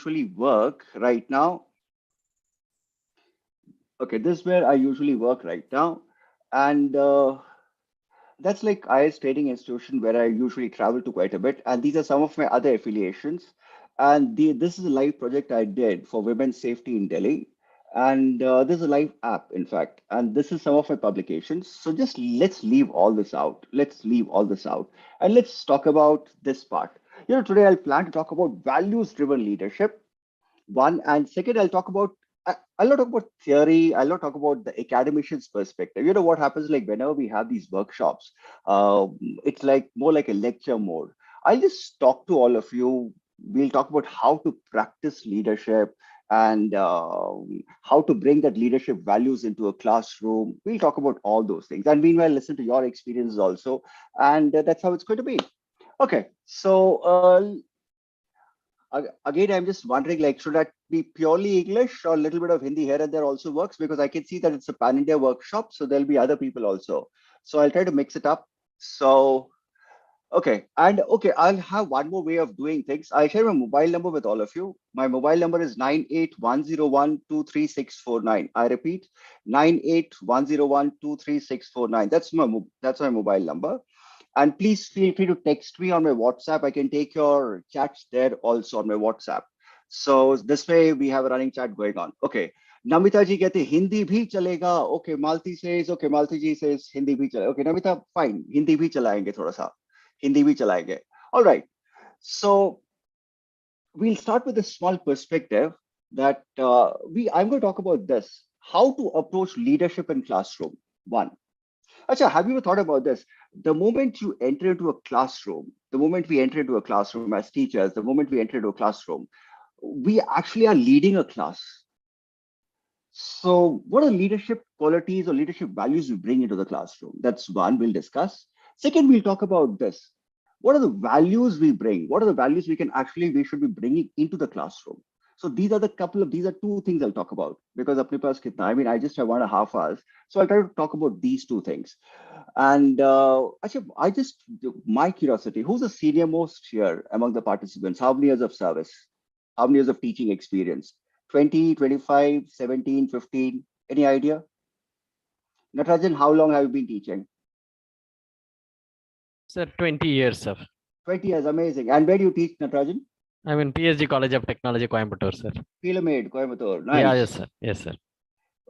usually work right now. Okay, this is where I usually work right now. And that's like IS Trading Institution where I usually travel to quite a bit. And these are some of my other affiliations. And this is a live project I did for women's safety in Delhi. And this is a live app, in fact. And this is some of my publications. So just let's leave all this out. Let's leave all this out. And let's talk about this part. Today I'll plan to talk about values-driven leadership. One, and second, I'll not talk about theory. I'll not talk about the academician's perspective. You know what happens, like whenever we have these workshops, it's like more like a lecture mode. I'll just talk to all of you. We'll talk about how to practice leadership and how to bring that leadership values into a classroom. We'll talk about all those things, and meanwhile listen to your experiences also, and that's how it's going to be. Okay, so again, I'm just wondering, like, should that be purely English or a little bit of Hindi here and there also works? Because I can see that it's a pan-India workshop, so there'll be other people also. So I'll try to mix it up. So, okay. And okay, I'll have one more way of doing things. I'll share my mobile number with all of you. My mobile number is 9810123649. I repeat, 9810123649. That's my mobile number. And please feel free to text me on my WhatsApp. I can take your chats there also on my WhatsApp. So this way we have a running chat going on. Okay. Namita ji कहते Hindi bhi chalega. Okay. Malti ji says Hindi bhi chalega. Okay. Namita, fine. Hindi bhi chalaenge thoda sa. Hindi bhi chalaenge. All right. So we'll start with a small perspective that I'm going to talk about this. How to approach leadership in classroom. One. Acha, have you ever thought about this? The moment you enter into a classroom, the moment we enter into a classroom as teachers, the moment we enter into a classroom, we actually are leading a class. So what are leadership qualities or leadership values we bring into the classroom? That's one we'll discuss. Second, we'll talk about this. What are the values we bring? What are the values we should be bringing into the classroom? So these are two things I'll talk about because apne paas kitna, I mean, I just have 1.5 hours. So I'll try to talk about these two things. And actually, my curiosity, who's the senior most here among the participants? How many years of service? How many years of teaching experience? 20, 25, 17, 15? Any idea? Natarajan, how long have you been teaching? Sir, 20 years, sir. 20 years, amazing. And where do you teach, Natarajan? I'm in PSG College of Technology, Coimbatore, sir. Filamade, Coimbatore. Nice. Yeah, yes, sir. Yes, sir.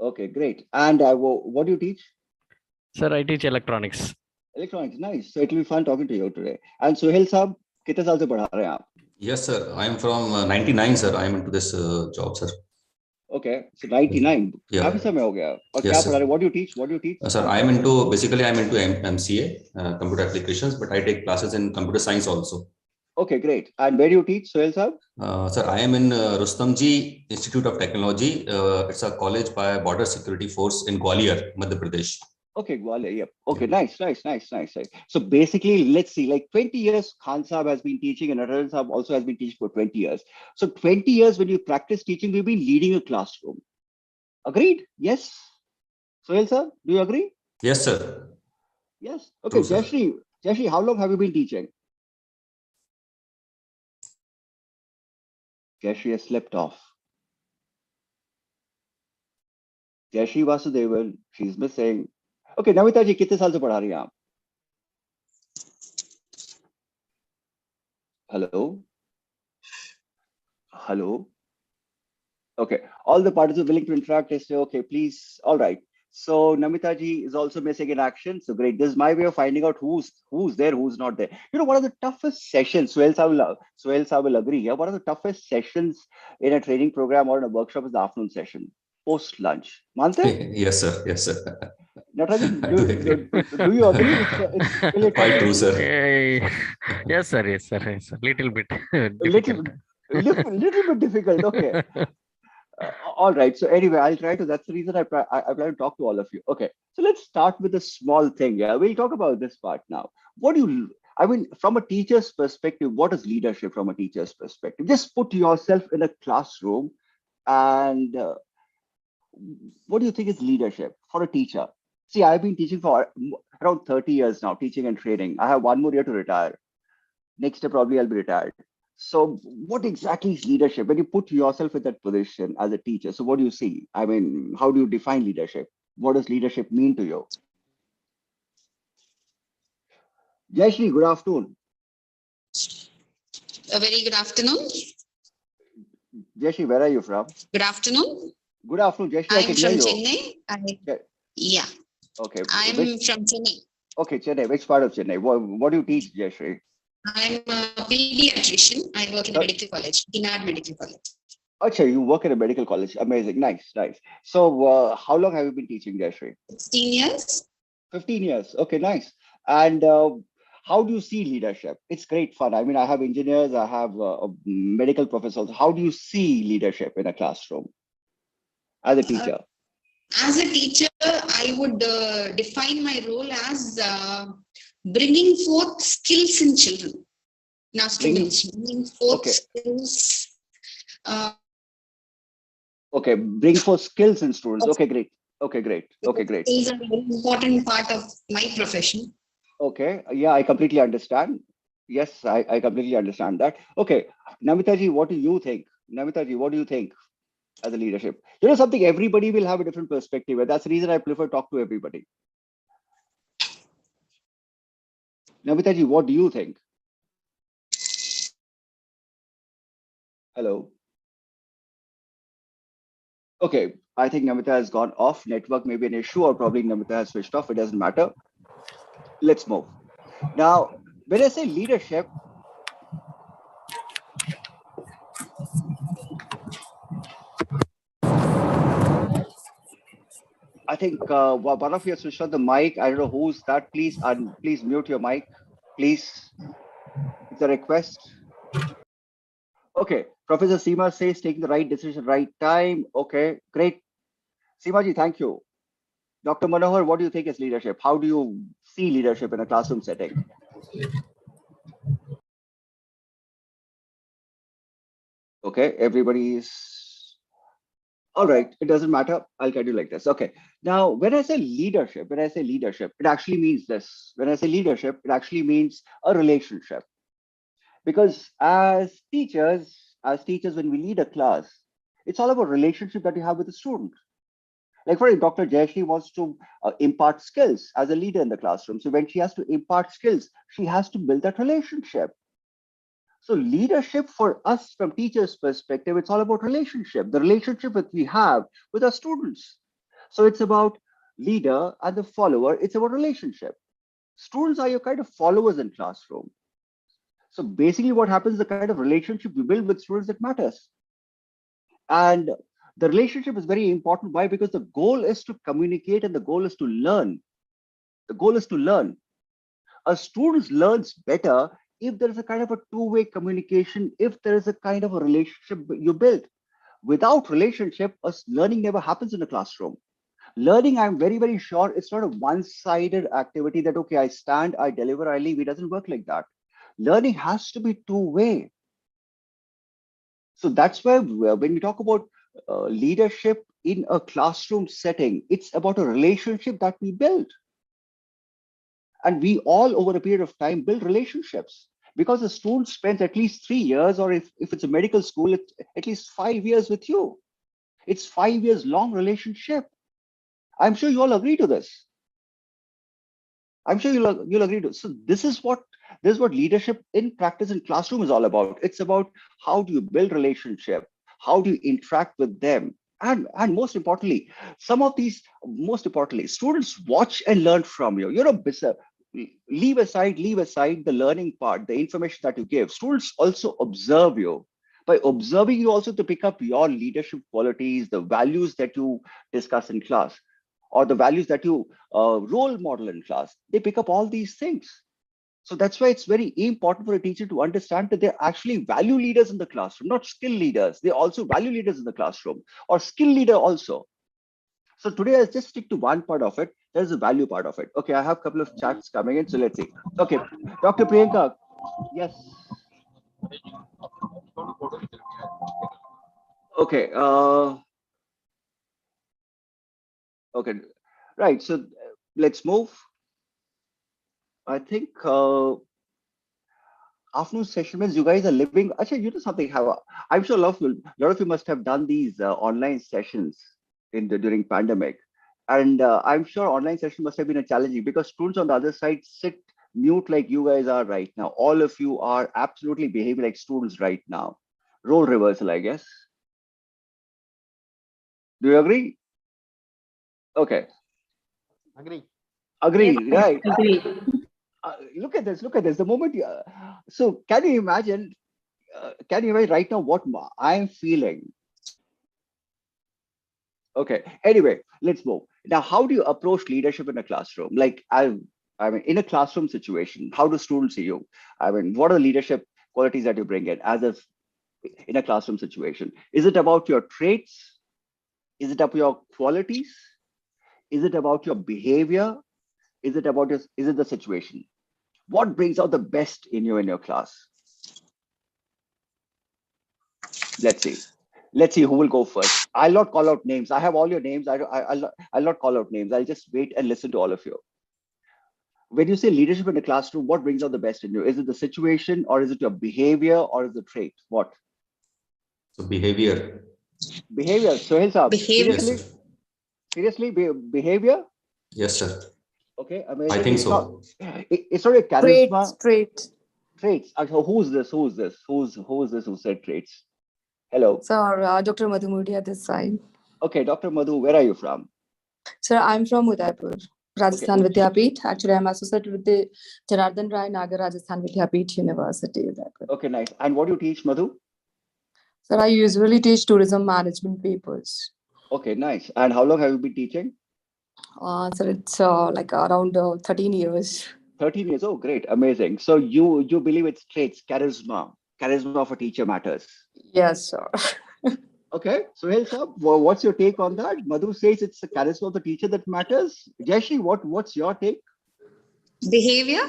Okay, great. And what do you teach? Sir, I teach electronics. Electronics, nice. So it'll be fun talking to you today. And Sohail Saab, कितने साल से पढ़ा रहे हैं आप? Yes, sir. I am from 99, sir. I am into this job, sir. Okay, so 99. Yeah. काफी समय हो गया. और Yes, क्या sir. पढ़ा रहे? What do you teach? What do you teach? Sir, I'm into MCA, computer applications, but I take classes in computer science also. Okay, great. And where do you teach, Sohail Saab? Sir, I am in Rustamji Institute of Technology. It's a college by Border Security Force in Gwalior, Madhya Pradesh. Okay, Gwalior, yep. Okay, nice. So basically, let's see, like 20 years Khan Saab has been teaching and Atal Saab also has been teaching for 20 years. So 20 years when you practice teaching, we've been leading a classroom. Agreed? Yes? Sohail Saab, do you agree? Yes, sir. Yes. Okay, Jayashree, how long have you been teaching? Jayashree has slept off. Jayashree Vasudevan, she's missing. Okay, Namita ji, कितने साल से पढ़ा रही हैं आप? Hello. Okay, all the parties are willing to interact. They say, okay, please. All right. So Namita ji is also missing in action. So great. This is my way of finding out who's there, who's not there. You know, one of the toughest sessions, Sohail Saab will agree here. One of the toughest sessions in a training program or in a workshop is the afternoon session, post lunch. Mante? Yes, sir. Natarajan, do you agree? It's really quite true, sir. Yes, sir. Little bit difficult. Little bit difficult. Okay. All right. So anyway, I'll try to. That's the reason I plan to talk to all of you. Okay. So let's start with a small thing. Yeah, we'll talk about this part now. From a teacher's perspective, what is leadership from a teacher's perspective? Just put yourself in a classroom, and what do you think is leadership for a teacher? See, I've been teaching for around 30 years now, teaching and training. I have one more year to retire. Next year, probably I'll be retired. So what exactly is leadership? When you put yourself in that position as a teacher, so what do you see? I mean, how do you define leadership? What does leadership mean to you? Jayashri, good afternoon. A very good afternoon. Jayashri, where are you from? Good afternoon. Good afternoon, Jayashri. I I'm can hear from you. Chennai. Yeah. Yeah, Okay. I'm Which? from Chennai. Okay, Chennai. Which part of Chennai? What do you teach, Jayashri? I'm a pediatrician. I work in a So, medical college, Kinad Medical College. Acha, you work in a medical college. Amazing. Nice, nice. So, how long have you been teaching, Jayashri? 16 years. 15 years. Okay, nice. And how do you see leadership? It's great fun. I mean, I have engineers, I have medical professors. How do you see leadership in a classroom as a Uh, teacher? as a teacher, I would define my role as bringing forth skills in children. Now, Bringing, students, bringing forth okay, skills uh, okay, bring for skills in students. of Okay, great. Okay, great. Okay, because great. skills are a very important part of my profession. Okay, yeah, I completely understand. Yes, I completely understand that. Okay, Namitaji, what do you think? Namitaji, what do you think as a leadership? You know, something everybody will have a different perspective, and that's the reason I prefer talk to everybody. Namitaji, what do you think? Hello. Okay, I think Namita has gone off. Network may be an issue, or probably Namita has switched off. It doesn't matter. Let's move. Now, when I say leadership, I think one of you switched on the mic. I don't know who's that. Please, please mute your mic. Please, it's a request. Okay, Professor Seema says taking the right decision, right time. Okay, great. Seemaji, thank you. Dr. Manohar, what do you think is leadership? How do you see leadership in a classroom setting? Okay, everybody's all right. It doesn't matter. I'll tell you like this. Okay. Now, when I say leadership, it actually means this. When I say leadership, it actually means a relationship. Because as teachers, when we lead a class, it's all about relationship that you have with the student. Like for example, Dr. Jayashri wants to impart skills as a leader in the classroom. So when she has to impart skills, she has to build that relationship. So leadership for us from teachers' perspective, it's all about relationship, the relationship that we have with our students. So it's about leader and the follower, it's about relationship. Students are your kind of followers in classroom. So basically what happens, the kind of relationship we build with students that matters. And the relationship is very important. Why? Because the goal is to communicate and the goal is to learn. The goal is to learn. A student learns better if there is a kind of a two-way communication, if there is a kind of a relationship you build. Without relationship, learning never happens in a classroom. Learning, I'm very, very sure it's not a one-sided activity that, okay, I stand, I deliver, I leave. It doesn't work like that. Learning has to be two-way. So that's why when we talk about leadership in a classroom setting, it's about a relationship that we build. And we all, over a period of time, build relationships because the student spends at least 3 years, or if it's a medical school, it's at least 5 years with you. It's 5 years long relationship. I'm sure you all agree to this. I'm sure you'll agree to. So this is what leadership in practice in classroom is all about. It's about how do you build relationship, how do you interact with them, and most importantly, students watch and learn from you. Leave aside the learning part, the information that you give. Students also observe you. By observing you also to pick up your leadership qualities, the values that you discuss in class or the values that you role model in class. They pick up all these things. So that's why it's very important for a teacher to understand that they're actually value leaders in the classroom, not skill leaders. They're also value leaders in the classroom or skill leader also. So today I'll just stick to one part of it. There's a value part of it. Okay, I have a couple of chats coming in. So let's see. Okay, Dr. Priyanka. Yes. Okay. Okay. Right. So let's move. I think Afternoon session means you guys are living. Actually, you know something. I'm sure a lot of you must have done these online sessions during pandemic, and I'm sure online session must have been a challenging because students on the other side sit mute like you guys are right now. All of you are absolutely behaving like students right now. Role reversal, I guess. Do you agree? Okay, Agree. Yes, agree, right? agree. Look at this. Look at this. The moment you, so can you imagine? Can you imagine right now what I'm feeling? Okay. Anyway, let's move. Now, how do you approach leadership in a classroom? I mean, in a classroom situation, how do students see you? I mean, what are the leadership qualities that you bring in a classroom situation? Is it about your traits? Is it about your qualities? Is it about your behavior? Is it the situation? What brings out the best in you in your class? Let's see. Let's see who will go first. I'll not call out names. I have all your names. I'll not call out names. I'll just wait and listen to all of you. When you say leadership in a classroom, what brings out the best in you? Is it the situation, or is it your behavior, or is it trait? What? So behavior. Behavior. Sohail Saab, Behavior. Yes, sir. seriously, behavior. Yes, sir. Okay, I amazing. think so. It's not a charisma. Traits. Traits. Who's this? Who's this? Who's this? Who said traits? Hello. Sir, Dr. Madhumudi at this side. Okay, Dr. Madhu, where are you from? Sir, I'm from Udaipur, Rajasthan Vidyapeeth. Actually, I'm associated with the Janardhan Rai Nagar Rajasthan Vidyapeeth University, Udaipur. Okay, nice. And what do you teach, Madhu? Sir, I usually teach tourism management papers. Okay, nice. And how long have you been teaching? Sir, it's like around 13 years. 13 years. Oh, great. Amazing. So you believe it's traits, charisma. Charisma of a teacher matters. Yes, sir. Okay. So Sohail Saab, what's your take on that? Madhu says it's the charisma of the teacher that matters. Jashi, what's your take? Behavior.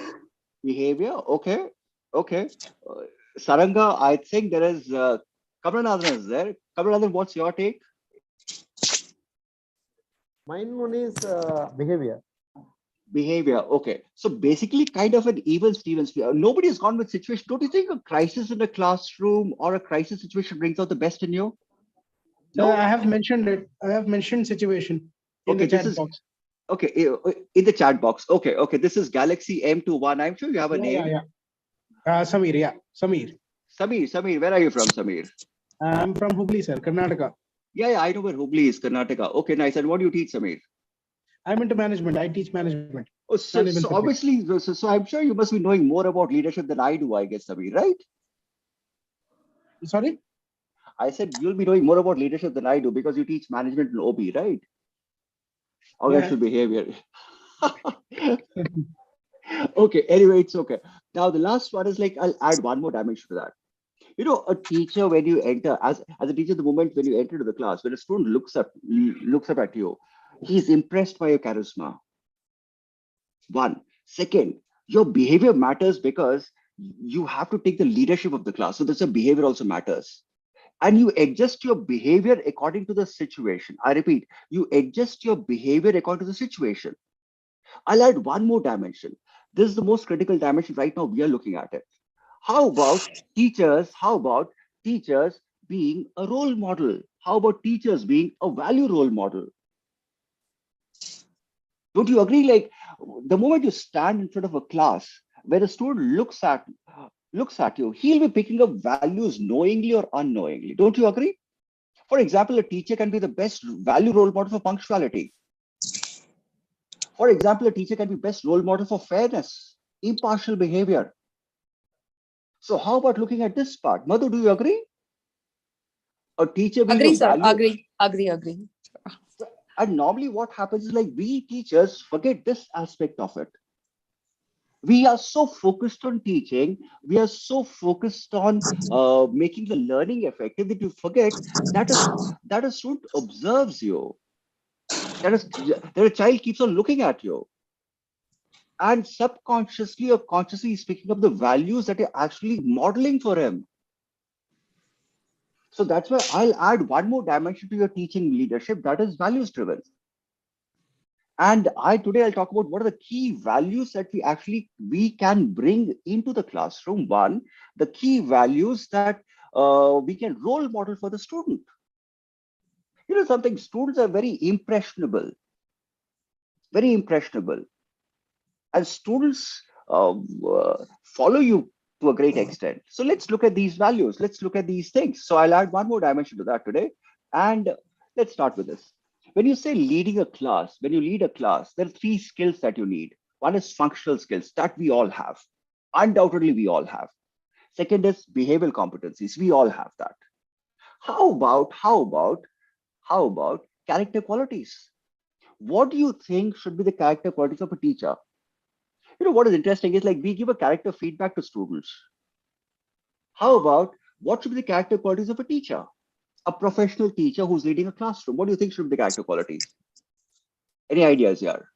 Behavior. Okay. Okay. Saranga, I think there is Kamalnathan is there. Kamalnathan, what's your take? Mine one is behavior. Behavior. Okay. So basically, kind of an even Stevens. Nobody has gone with situation. Don't you think a crisis in a classroom or a crisis situation brings out the best in you? No, I have mentioned it. I have mentioned situation in Okay, the chat box. Okay, in the chat box. Okay, okay. This is Galaxy M21. I'm sure you have a name. Yeah. Samir, yeah. Samir. Samir, where are you from, Samir? I'm from Hubli, sir, Karnataka. Yeah, I know where Hubli is, Karnataka. Okay, nice. And what do you teach, Samir? I'm into management. I teach management. Oh, so obviously, so I'm sure you must be knowing more about leadership than I do, I guess, Samir, right? Sorry? I said you'll be knowing more about leadership than I do because you teach management in OB, right? Organizational behavior. Okay, anyway, it's okay. Now, the last one is like, I'll add one more dimension to that. You know, a teacher, when you enter, as a teacher, the moment when you enter to the class, when a student looks up at you, he's impressed by your charisma. One. Second, your behavior matters because you have to take the leadership of the class. So that's a behavior also matters. And you adjust your behavior according to the situation. I repeat, you adjust your behavior according to the situation. I'll add one more dimension. This is the most critical dimension right now. We are looking at it. How about teachers? How about teachers being a role model? How about teachers being a value role model? Don't you agree? Like the moment you stand in front of a class where a student looks at you, he'll be picking up values knowingly or unknowingly. Don't you agree? For example, a teacher can be the best value role model for punctuality. For example, a teacher can be best role model for fairness, impartial behavior. So how about looking at this part? Madhu, do you agree? A teacher being Agree, a sir. value. Agree. And normally what happens is like we teachers forget this aspect of it. We are so focused on teaching, we are so focused on making the learning effective that you forget that a student observes you, that a child keeps on looking at you, and subconsciously or consciously is picking up the values that you're actually modeling for him. So that's why I'll add one more dimension to your teaching leadership, that is values driven. And today I'll talk about what are the key values that we can bring into the classroom. One, the key values that we can role model for the student. Something, students are very impressionable, and students follow you to a great extent. So let's look at these values. Let's look at these things. So I'll add one more dimension to that today. And let's start with this. When you say leading a class, when you lead a class, there are three skills that you need. One is functional skills that we all have. Undoubtedly, we all have. Second is behavioral competencies. We all have that. How about character qualities? What do you think should be the character qualities of a teacher? What is interesting is, like, we give a character feedback to students. How about what should be the character qualities of a teacher? A professional teacher who's leading a classroom. What do you think should be the character qualities? Any ideas here?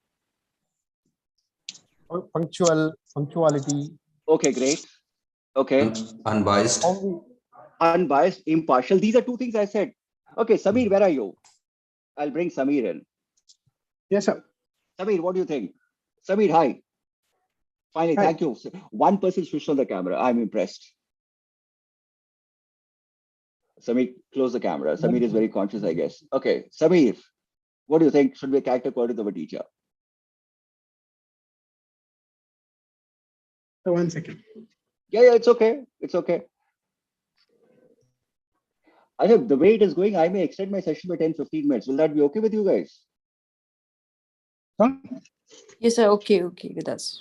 Punctuality. Okay, great. Okay. Unbiased. Unbiased, impartial. These are two things I said. Okay, Samir, where are you? I'll bring Samir in. Yes, sir. Samir, what do you think? Samir, hi. Finally, Hi. thank you. One person switched on the camera. I'm impressed. Samir, close the camera. Samir is very conscious, I guess. Okay, Samir, what do you think should be a character qualities of a teacher? So 1 second. Yeah, it's okay. It's okay. I think the way it is going, I may extend my session by 10-15 minutes. Will that be okay with you guys? Huh? Yes, sir. Okay with us.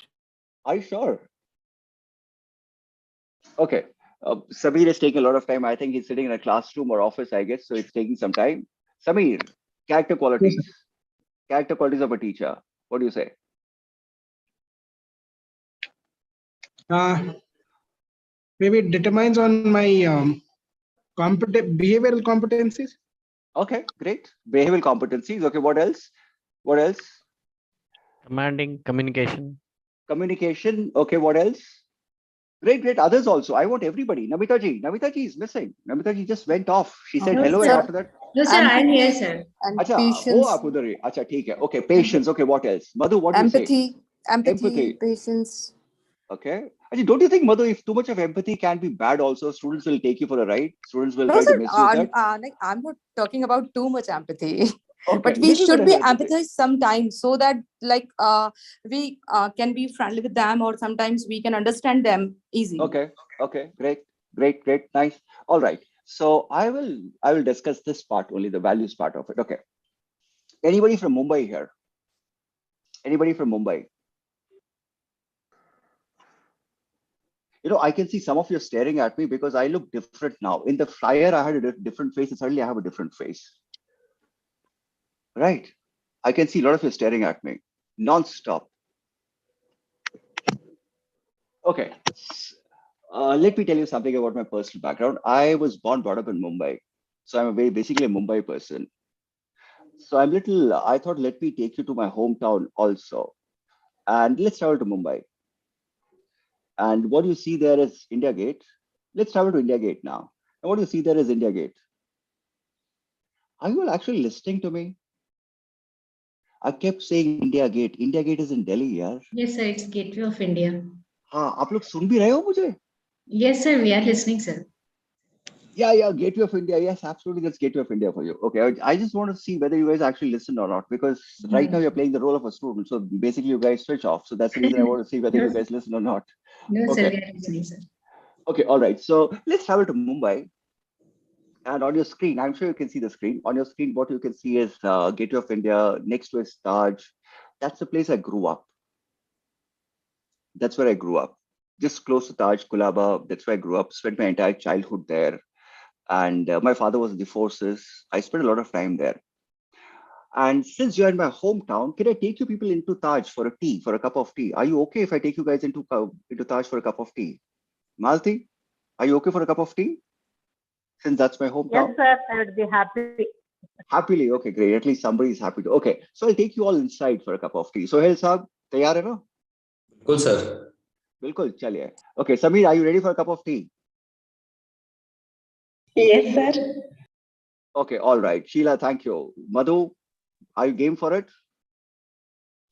Are you sure? Okay. Samir is taking a lot of time. I think he's sitting in a classroom or office, I guess. So it's taking some time. Samir, character qualities. Yes, Character qualities of a teacher. What do you say? Maybe it determines on my behavioral competencies. Okay, great. Behavioral competencies. Okay, what else? What else? Commanding, communication. Communication. Okay, what else? Great. Others also. I want everybody. Namita ji is missing. Namita ji just went off. She said No, hello, and sir. after that, No, sir, I'm here, sir. And acha, patience, ho aap udhar hi. Acha, theek hai. Okay, patience. Okay, what else? Madhu, what do you say? empathy, patience. Okay. Actually, don't you think, Madhu, if too much of empathy can be bad also, students will take you for a ride? Students will No, try to sir. misuse that? I'm not talking about too much empathy. Okay, But we little bit should of be empathy. empathized sometimes, so that we can be friendly with them, or sometimes we can understand them easily. Okay, great, nice. All right. So I will discuss this part only, the values part of it. Okay. Anybody from Mumbai here? Anybody from Mumbai? I can see some of you staring at me because I look different now. In the flyer, I had a different face, and suddenly I have a different face. Right. I can see a lot of you staring at me non-stop. Okay. Let me tell you something about my personal background. I was brought up in Mumbai. So I'm basically a Mumbai person. So I thought, let me take you to my hometown also. And let's travel to Mumbai. And what you see there is India Gate. Let's travel to India Gate now. And what you see there is India Gate. Are you all actually listening to me? I kept saying India Gate. India Gate is in Delhi, yaar. Yes, sir, it's Gateway of India. हाँ, आप लोग सुन भी रहे हो मुझे? Yes, sir, we are listening, sir. Yeah, Gateway of India. Yes, absolutely, that's Gateway of India for you. Okay, I just want to see whether you guys actually listen or not, because right now you're playing the role of a student. So basically, you guys switch off. So that's the reason I want to see whether you guys listen or not. No, sir, Okay. we are listening, sir. Okay, all right. So let's travel to Mumbai. And on your screen, I'm sure you can see the screen. On your screen, what you can see is Gateway of India. Next to is Taj. That's the place I grew up. That's where I grew up. Just close to Taj, Kulaba. That's where I grew up. Spent my entire childhood there. And my father was in the forces. I spent a lot of time there. And since you're in my hometown, can I take you people into Taj for a tea, for a cup of tea? Are you okay if I take you guys into Taj for a cup of tea? Malti, are you okay for a cup of tea? Since that's my hometown. Yes, sir, I would be happy. Happily, okay, great. At least somebody is happy to. Okay, so I'll take you all inside for a cup of tea. So, Sohail Saab, तैयार है ना? Cool, sir. बिल्कुल, चलिए. Okay, Sameer, are you ready for a cup of tea? Yes, sir. Okay, all right. Sheila, thank you. Madhu, are you game for it?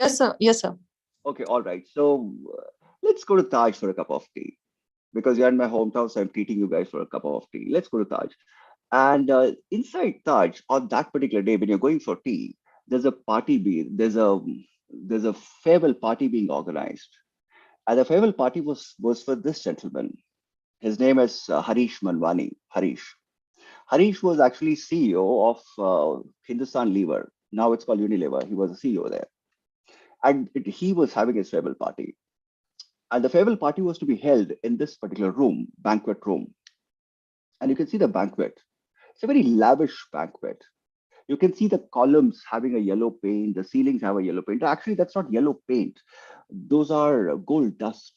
Yes, sir. Yes, sir. Okay, all right. So let's go to Taj for a cup of tea because you're in my hometown, so I'm treating you guys for a cup of tea. Let's go to Taj. And inside Taj, on that particular day, when you're going for tea, there's a party there's a farewell party being organized, and the farewell party was for this gentleman. His name is Harish Manwani. Harish was actually CEO of Hindustan Lever. Now it's called Unilever. He was a CEO there, and he was having his farewell party. And the farewell party was to be held in this particular room, banquet room. And you can see the banquet. It's a very lavish banquet. You can see the columns having a yellow paint, the ceilings have a yellow paint. Actually, that's not yellow paint. Those are gold dust.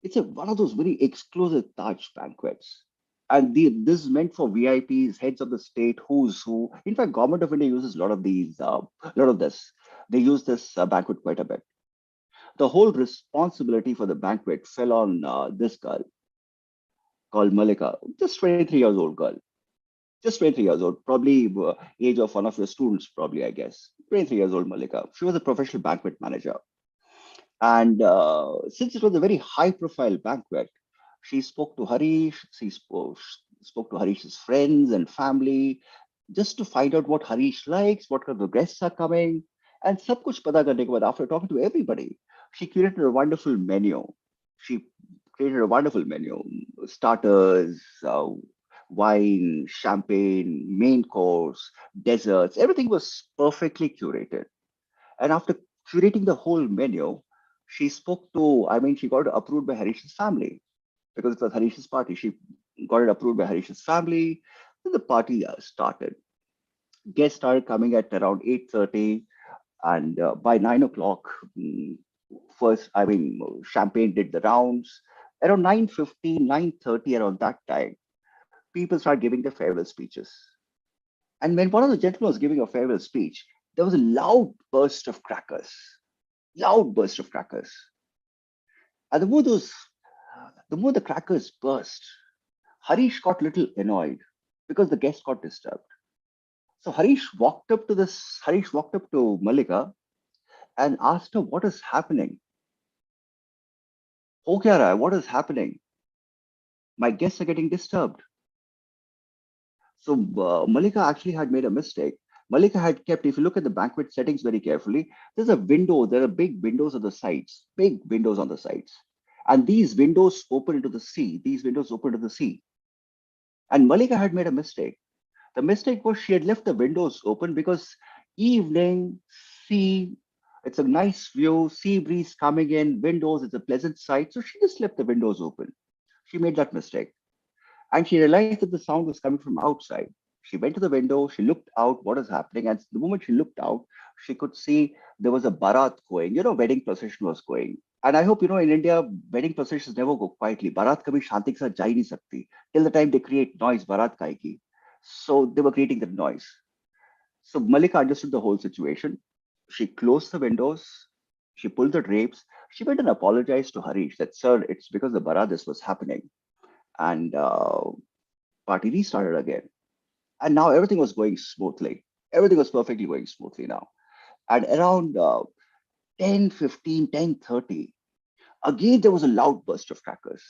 It's one of those very exclusive Taj banquets. And this is meant for VIPs, heads of the state, who's who. In fact, Government of India uses a lot of this. They use this banquet quite a bit. The whole responsibility for the banquet fell on this girl called Malika, just 23 years old girl, just 23 years old, probably age of one of your students, probably, I guess. 23 years old Malika. She was a professional banquet manager. And since it was a very high profile banquet, she spoke to Harish, spoke to Harish's friends and family just to find out what Harish likes, what kind of guests are coming. And sab kuch pata karne ke baad, after talking to everybody, she created a wonderful menu. She created a wonderful menu, starters, wine, champagne, main course, desserts, everything was perfectly curated. And after curating the whole menu, she spoke to, I mean, she got it approved by Harish's family because it was Harish's party. She got it approved by Harish's family. Then the party started. Guests started coming at around 8:30, and by 9 o'clock, first, I mean, champagne did the rounds. Around 9:15, 9:30, around that time, people started giving their farewell speeches. And when one of the gentlemen was giving a farewell speech, there was a loud burst of crackers. Loud burst of crackers. And the more the crackers burst, Harish got a little annoyed because the guest got disturbed. So Harish walked up to Malika and asked her, what is happening? Ho kya raha hai? What is happening? My guests are getting disturbed. So Malika actually had made a mistake. Malika had kept, if you look at the banquet settings very carefully, there's a window, there are big windows on the sides, big windows on the sides. And these windows open into the sea. These windows open to the sea. And Malika had made a mistake. The mistake was she had left the windows open because evening, sea, it's a nice view, sea breeze coming in, windows, it's a pleasant sight. So she just left the windows open. She made that mistake. And she realized that the sound was coming from outside. She went to the window, she looked out what is happening. And the moment she looked out, she could see there was a barat going, wedding procession was going. And I hope, in India, wedding processions never go quietly. Barat kabhi shanti ke saath ja hi nahi sakti. Till the time they create noise, barat kaayegi. So they were creating the noise. So Malika understood the whole situation. She closed the windows. She pulled the drapes. She went and apologized to Harish that, sir, it's because the barat this was happening. And party restarted again. And now everything was going smoothly. Everything was perfectly going smoothly now. And around 10:15, 10:30, again there was a loud burst of crackers.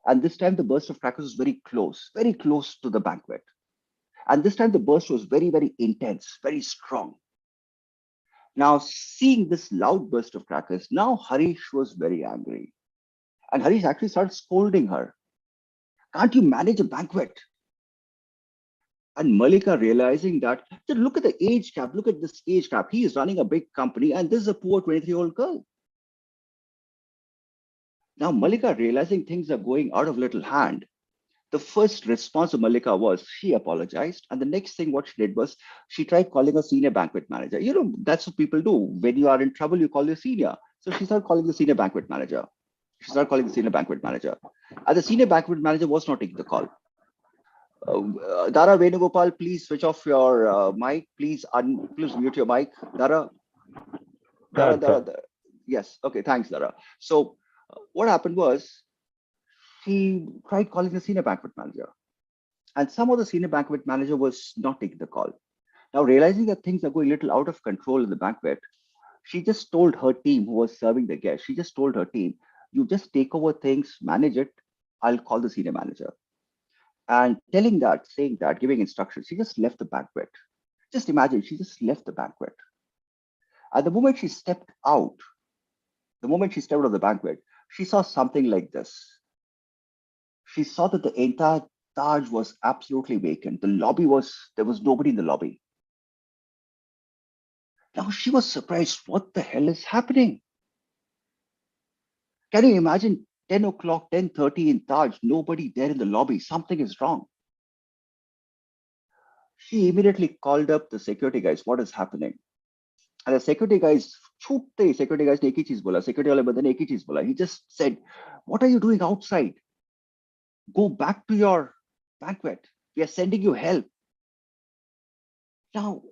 And this time the burst of crackers was very close to the banquet. And this time the burst was very, very intense, very strong. Now, seeing this loud burst of crackers, now Harish was very angry. And Harish actually started scolding her. Can't you manage a banquet? And Malika realizing that, look at the age gap, look at this age gap. He is running a big company and this is a poor 23-year-old girl. Now, Malika realizing things are going out of little hand, the first response of Malika was she apologized. And the next thing what she did was she tried calling a senior banquet manager. That's what people do. When you are in trouble, you call your senior. So she started calling the senior banquet manager. And the senior banquet manager was not taking the call. Dara Venugopal, please switch off your mic. Please mute your mic. Dara. Yes. Okay. Thanks, Dara. So what happened was she tried calling the senior banquet manager, and some of the senior banquet manager was not taking the call. Now, realizing that things are going a little out of control in the banquet, She just told her team who was serving the guests, she just told her team, you just take over things, manage it. I'll call the senior manager. And telling that, saying that, giving instructions, she just left the banquet. Just imagine, she just left the banquet. At the moment she stepped out, the moment she stepped out of the banquet, she saw something like this. She saw that the entire Taj was absolutely vacant. There was nobody in the lobby. Now she was surprised. What the hell is happening? Can you imagine 10 o'clock, 10:30 in Taj, nobody there in the lobby? Something is wrong. She immediately called up the security guys. What is happening? And the security guys, security guys ne ek hi cheez bola. Security wale bande ne ek hi cheez bola. He just said, what are you doing outside? Go back to your banquet. We are sending you help. Now,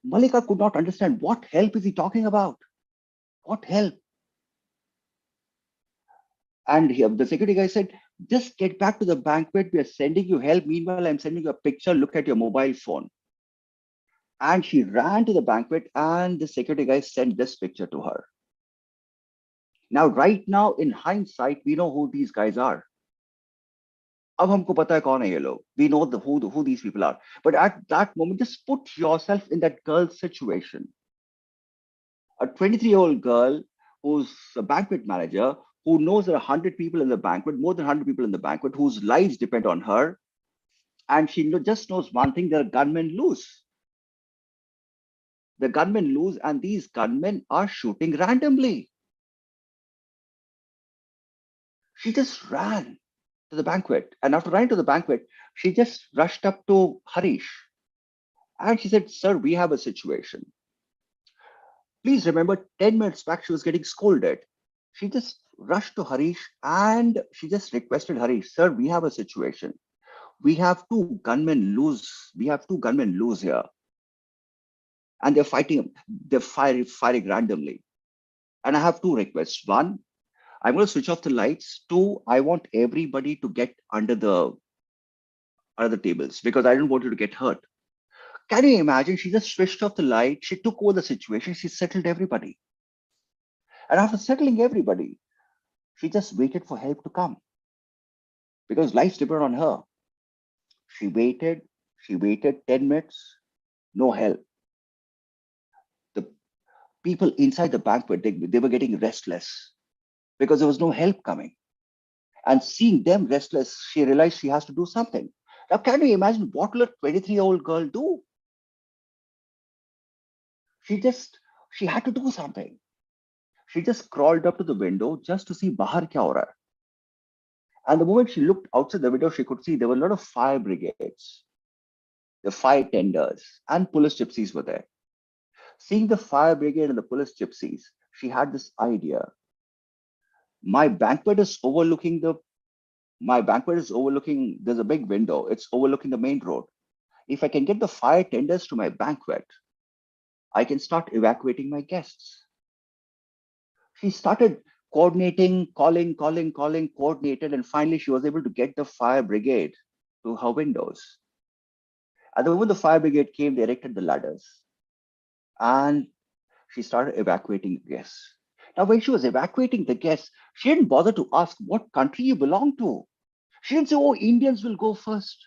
Malika could not understand what help is he talking about? What help? And the security guy said, just get back to the banquet. We are sending you help. Meanwhile, I'm sending you a picture. Look at your mobile phone. And she ran to the banquet and the security guy sent this picture to her. Now, right now, in hindsight, we know who these guys are. अब हमको पता है कौन है ये लोग. We know who these people are. But at that moment, just put yourself in that girl's situation. A 23-year-old girl who's a banquet manager, who knows there are 100 people in the banquet, more than 100 people in the banquet, whose lives depend on her. And she just knows one thing, there are gunmen loose. The gunmen loose and these gunmen are shooting randomly. She just ran to the banquet. And after running to the banquet, she just rushed up to Harish. And she said, sir, we have a situation. Please remember, 10 minutes back, she was getting scolded. She just rushed to Harish and she just requested Harish, sir, we have a situation. We have two gunmen loose. We have two gunmen loose here. And they're fighting, they're firing randomly. And I have two requests. One, I'm going to switch off the lights. Two, I want everybody to get under the tables because I don't want you to get hurt. Can you imagine? She just switched off the light. She took over the situation. She settled everybody. And after settling everybody, she just waited for help to come because life depended on her. She waited 10 minutes, no help. The people inside the banquet, they were getting restless because there was no help coming. And seeing them restless, she realized she has to do something. Now, can you imagine what will a 23-year-old girl do? She had to do something. She just crawled up to the window just to see bahar kya ho raha hai. And the moment she looked outside the window, she could see there were a lot of fire brigades, the fire tenders, and police gypsies were there. Seeing the fire brigade and the police gypsies, she had this idea. My banquet is overlooking, there's a big window, it's overlooking the main road. If I can get the fire tenders to my banquet, I can start evacuating my guests. She started coordinating, calling, coordinated, and finally she was able to get the fire brigade to her windows. And the moment the fire brigade came, they erected the ladders. And she started evacuating the guests. Now, when she was evacuating the guests, she didn't bother to ask what country you belong to. She didn't say, oh, Indians will go first.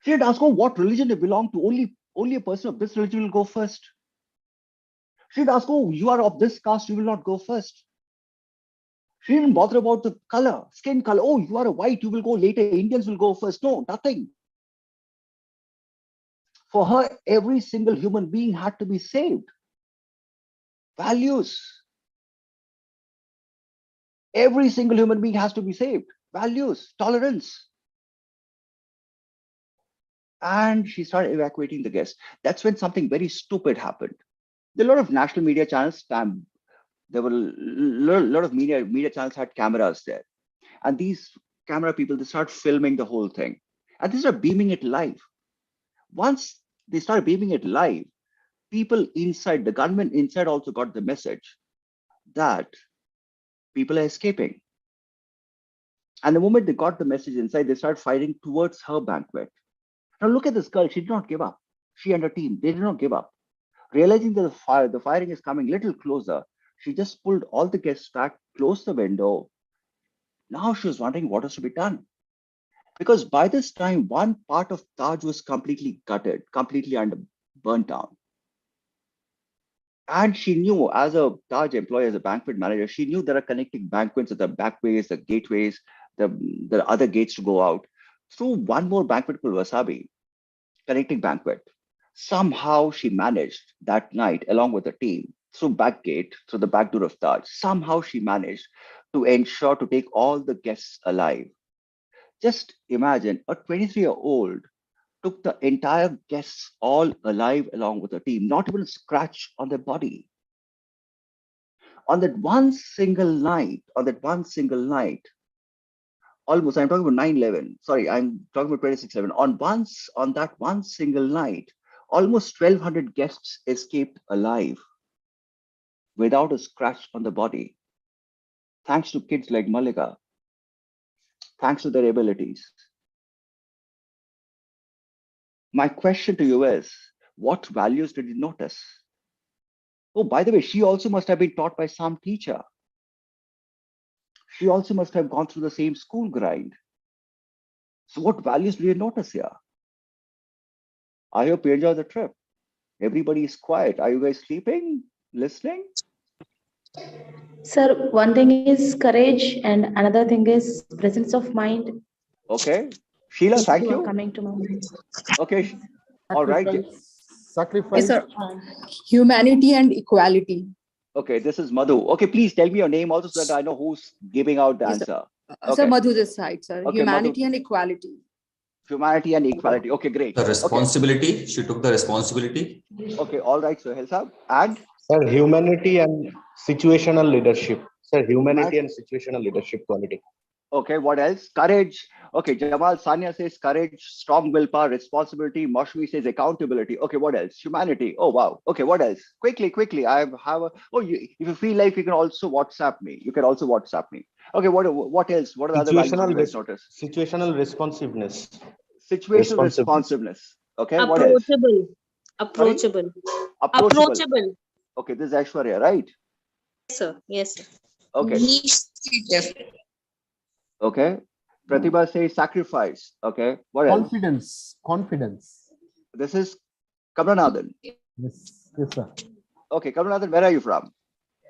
She didn't ask, oh, what religion you belong to. Only a person of this religion will go first. She didn't ask, oh, you are of this caste, you will not go first. She didn't bother about the color, skin color. Oh, you are a white, you will go later. Indians will go first. No, nothing. For her, every single human being had to be saved. Values. Every single human being has to be saved. Values, tolerance. And she started evacuating the guests. That's when something very stupid happened. There were a lot of national media channels. There were a lot of media channels had cameras there. And these camera people, they start filming the whole thing. And they start beaming it live. Once they started beaming it live, people inside, the gunmen inside also got the message that people are escaping. And the moment they got the message inside, they started fighting towards her banquet. Now look at this girl, she did not give up. She and her team, they did not give up. Realizing that the firing is coming little closer, she just pulled all the guests back, closed the window. Now she was wondering what was to be done. Because by this time, one part of Taj was completely gutted, completely under burnt down. And she knew, as a Taj employee, as a banquet manager, she knew there are connecting banquets at the backways, the gateways, the other gates to go out through one more banquet called Wasabi, connecting banquet. Somehow she managed that night, along with the team, through back gate, through the back door of Taj. Somehow she managed to ensure to take all the guests alive. Just imagine a 23-year-old took the entire guests all alive along with the team, not even a scratch on their body. On that one single night, almost, I'm talking about 9/11. Sorry, I'm talking about 26/11. On that one single night, almost 1,200 guests escaped alive without a scratch on the body, thanks to kids like Malika, thanks to their abilities. My question to you is, what values did you notice? Oh, by the way, she also must have been taught by some teacher. She also must have gone through the same school grind. So what values do you notice here? I hope you enjoy the trip. Everybody is quiet. Are you guys sleeping, listening? Sir, one thing is courage and another thing is presence of mind. Okay. Sheila, These thank two are you. coming to my mind. Okay. All right. Sacrifice, Yes, sacrifice. sir. Humanity and equality. Okay, this is Madhu. Okay, please tell me your name also so that I know who's giving out the Yes, sir. answer. Sir, Okay. Madhu this side, sir. Okay, Madhu. Humanity and equality. Humanity and equality. Okay, great. The Okay. responsibility, she took the responsibility. Okay, all right, so Helsab. And Sir, humanity and situational leadership. Sir, humanity and situational leadership quality. okay, what else? Courage. Okay, Jamal Sanya says courage, strong willpower, responsibility. Moshmi says accountability. Okay, what else? Humanity. Oh, wow. Okay, what else? Quickly. I have a. Oh, if you feel like you can also WhatsApp me. You can also WhatsApp me. Okay, what else? What are the other values you guys notice? Situational responsiveness. Situational responsiveness. Okay, what else? Approachable. Approachable. Okay, this is Aishwarya, right? Yes, sir. Yes, sir. Okay. Okay. Pratibha says sacrifice. Okay. What else? Confidence. This is Kamranathan. Yes, sir. Okay, Kamranathan, where are you from?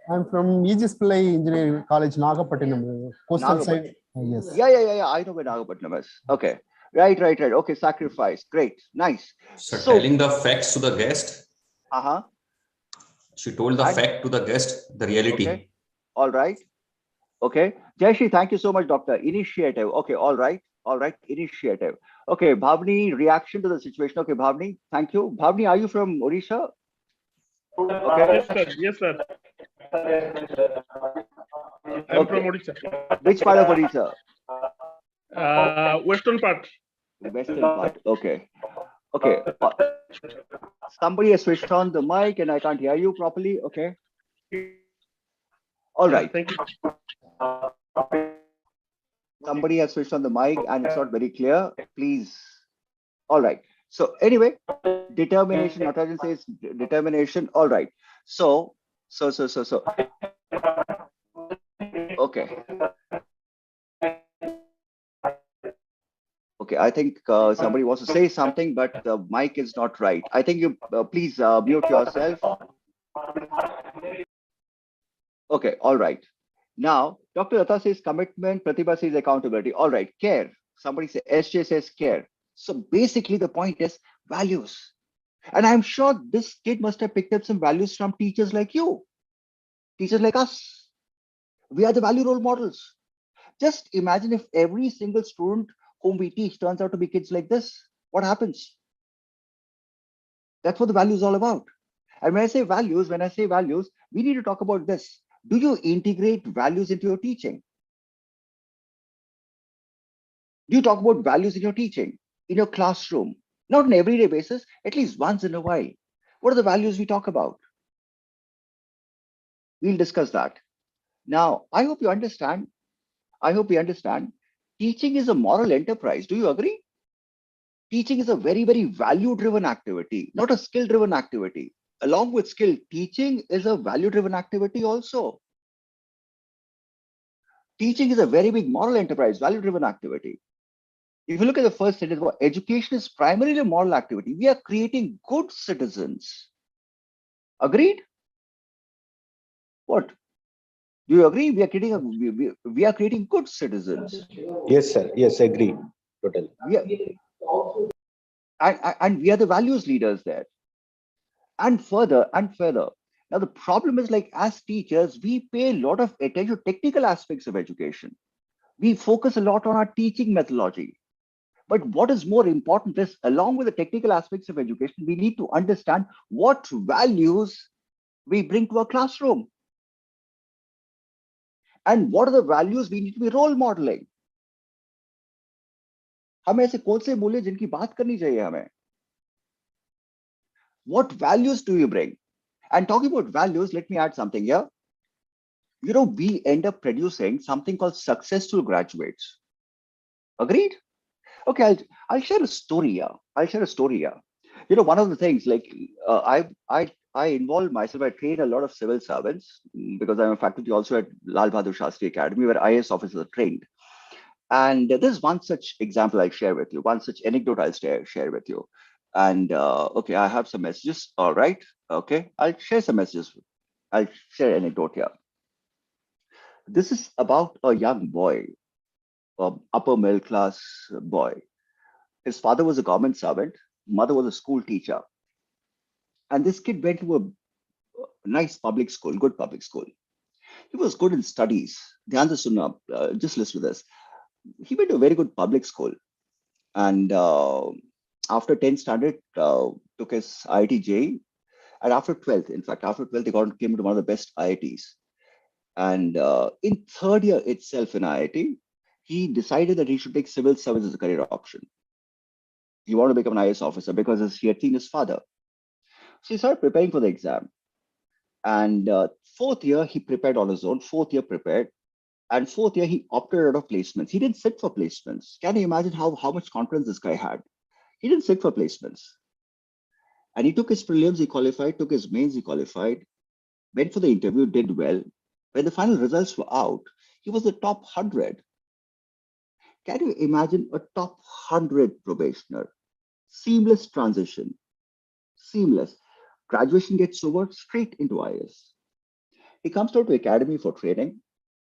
I'm from Aegis Pillai Engineering College, Nagapattinam, coastal side. Yes. Yeah. I know where Nagapattinam is. Okay. Right. Okay, sacrifice. Great. Nice. So telling the facts to the guest. She told the fact to the guest, the reality. Okay. All right. Okay. Jayashri, thank you so much, doctor. Initiative. Okay. All right. Initiative. Okay. Bhavni, reaction to the situation. Okay, Bhavni, thank you. Bhavni, are you from Odisha? Okay. Yes, sir. I'm from Odisha. Which part of Odisha? Western part. Western part. Okay. Somebody has switched on the mic and I can't hear you properly. Okay. All right. Thank you. Somebody has switched on the mic and it's not very clear. Please. All right. So anyway, determination. Natarajan says determination. All right. So. Okay. Okay, I think somebody wants to say something, but the mic is not right. I think you please mute yourself. Okay, all right. Now, Dr. Lata says commitment, Pratibha says accountability. All right, care. Somebody says, SJ says care. So basically the point is values. And I'm sure this kid must have picked up some values from teachers like you, teachers like us. We are the value role models. Just imagine if every single student whom we teach turns out to be kids like this. What happens? That's what the value is all about. And when I say values, we need to talk about this. Do you integrate values into your teaching? Do you talk about values in your teaching, in your classroom? Not on an everyday basis, at least once in a while. What are the values we talk about? We'll discuss that. Now, I hope you understand. Teaching is a moral enterprise. Do you agree? Teaching is a very, very value-driven activity, not a skill-driven activity. along with skill, teaching is a value-driven activity also. Teaching is a very big moral enterprise, value-driven activity. If you look at the first sentence, education is primarily a moral activity. We are creating good citizens. Agreed? What? Do you agree? We are creating good citizens. Yes, sir. Yes, agree. Totally. And we are the values leaders there. And further. Now the problem is, like, as teachers, we pay a lot of attention to technical aspects of education. We focus a lot on our teaching methodology. But what is more important is, along with the technical aspects of education, we need to understand what values we bring to our classroom. And what are the values we need to be role modeling. हमें ऐसे कौन से मूल्य जिनकी बात करनी चाहिए हमें? What values do you bring? And talking about values, let me add something here. You know, we end up producing something called successful graduates. Agreed? Okay, I'll share a story here. You know, one of the things, like, I involve myself. I train a lot of civil servants because I'm a faculty also at Lal Bahadur Shastri Academy, where IAS officers are trained. And there's one such example I'll share with you, one such anecdote I'll share with you. And okay, I have some messages. All right. Okay, I'll share some messages. I'll share an anecdote here. This is about a young boy, upper middle class boy. His father was a government servant, mother was a school teacher. And this kid went to a nice public school, good public school. He was good in studies. Dhyan se sunna, just listen to this. He went to a very good public school. And after 10th standard, took his IIT JEE. And after 12th, in fact, after 12th, he came to one of the best IITs. And in third year itself in IIT, he decided that he should take civil service as a career option. He wanted to become an IAS officer because he had seen his father. So he started preparing for the exam. And fourth year, he prepared on his own. Fourth year prepared. And fourth year, he opted out of placements. He didn't sit for placements. Can you imagine how much confidence this guy had? He didn't sit for placements. And he took his prelims, he qualified, took his mains, he qualified, went for the interview, did well. When the final results were out, he was the top 100. Can you imagine a top 100 probationer? Seamless transition. Seamless. Graduation gets over, straight into IAS. He comes out to academy for training.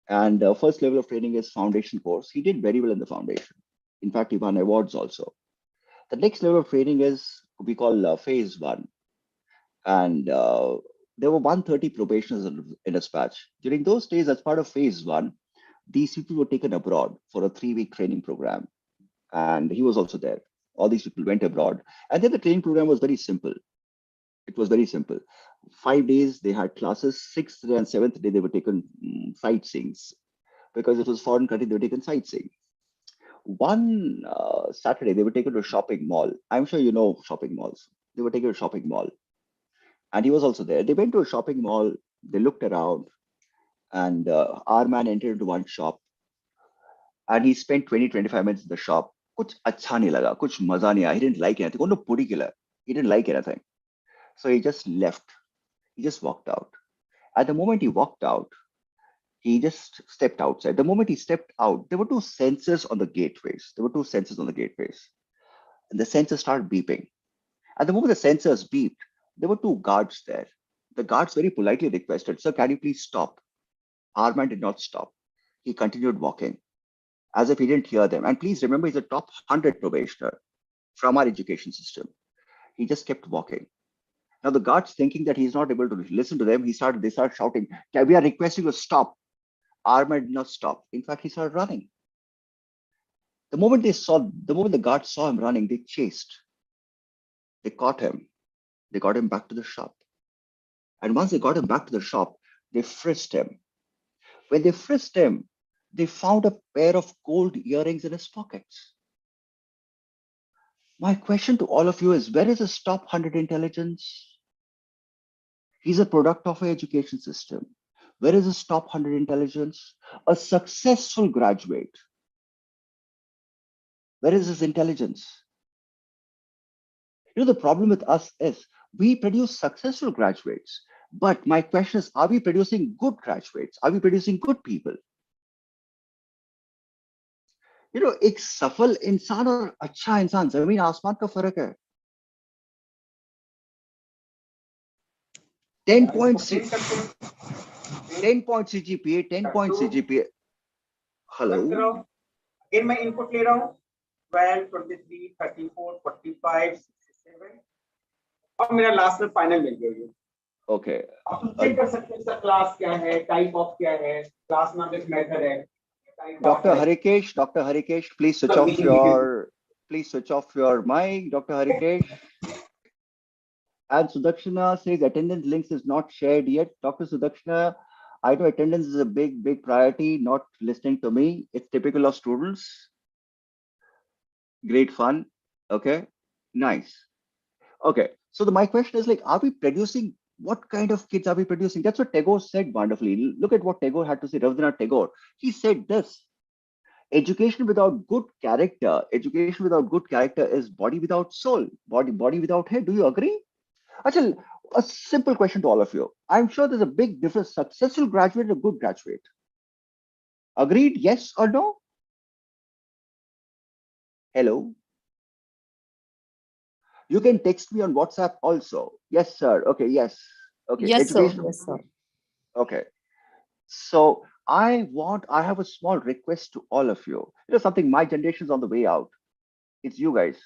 And first level of training is foundation course. He did very well in the foundation. In fact, he won awards also. The next level of training is we call phase 1. And there were 130 probationers in his batch. During those days, as part of phase 1, these people were taken abroad for a 3-week training program. And he was also there. All these people went abroad. And then the training program was very simple. It was very simple. 5 days they had classes. 6th day and 7th day they were taken sightseeing. Because it was foreign country, they were taken sightseeing. One Saturday they were taken to a shopping mall. I'm sure you know shopping malls. They were taken to a shopping mall. And he was also there. They went to a shopping mall. They looked around. And our man entered into one shop. And he spent 20-25 minutes in the shop. Kuch acha nahi laga, kuch maza nahi aaya. He didn't like anything. No puri killer. He didn't like anything. So he just left. He just walked out. At the moment he walked out, he just stepped outside. The moment he stepped out, there were 2 sensors on the gateways. And the sensors started beeping. At the moment the sensors beeped, there were 2 guards there. The guards very politely requested, "Sir, can you please stop?" Our man did not stop. He continued walking as if he didn't hear them. And please remember, he's a top 100 probationer from our education system. He just kept walking. Now the guards, thinking that he's not able to listen to them, they started shouting, "We are requesting you to stop." Our man did not stop. In fact, he started running. The moment the guards saw him running, they chased. They caught him. They got him back to the shop. And once they got him back to the shop, they frisked him. When they frisked him, they found a pair of gold earrings in his pockets. My question to all of you is, where is his top 100 intelligence? He's a product of our education system. Where is his top 100 intelligence? A successful graduate. Where is his intelligence? You know, the problem with us is We produce successful graduates. But my question is, are we producing good graduates? Are we producing good people? एक सफल इंसान और अच्छा इंसान जमीन आसमान का फर्क है. 10 points CGPA, 10 points CGPA. Hello. Again, मैं input ले रहा हूँ. 12, 23, 34, 45, 67. और मेरा लास्ट में फाइनल मिल गया ये. Okay. आप चेक कर सकते हैं सर क्लास क्या है, टाइप ऑफ क्या है, क्लास नाम एक मेथड है. Dr. Harikesh, please switch off your mic, Dr. Harikesh. And Sudakshana says attendance links is not shared yet. Dr. Sudakshana, I know attendance is a big priority, not listening to me. It's typical of students. Great fun. Okay, nice. Okay, so my question is like, are we producing, what kind of kids are we producing? That's what Tagore said wonderfully. Look at what Tagore had to say, Rabindranath Tagore. He said this: education without good character is body without soul, body without head. Do you agree? Achal, a simple question to all of you. I'm sure there's a big difference, successful graduate and a good graduate. Agreed, yes or no? Hello? You can text me on WhatsApp also. Yes, sir. Okay, yes. Okay, Yes, sir. education. Yes, sir. Okay. So I have a small request to all of you. Something my generation's on the way out. It's you guys.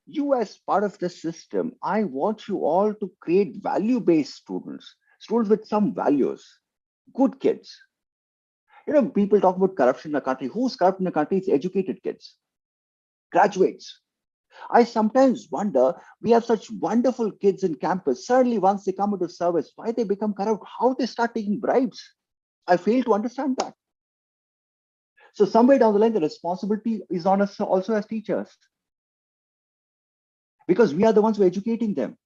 You as part of the system, I want you all to create value-based students with some values, good kids. People talk about corruption in the country. Who's corrupt in the country? It's educated kids, graduates. I sometimes wonder, we have such wonderful kids in campus. Suddenly, once they come into service, why they become corrupt, how they start taking bribes. I fail to understand that. So somewhere down the line, the responsibility is on us also as teachers, because we are the ones who are educating them.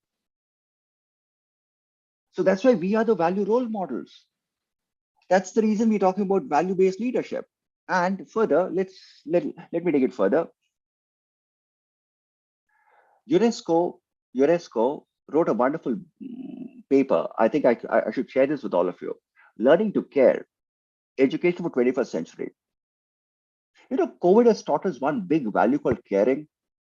So that's why we are the value role models. That's the reason we're talking about value-based leadership. And further, let me take it further. UNESCO wrote a wonderful paper. I think I should share this with all of you. Learning to care, education for 21st century. COVID has taught us one big value called caring.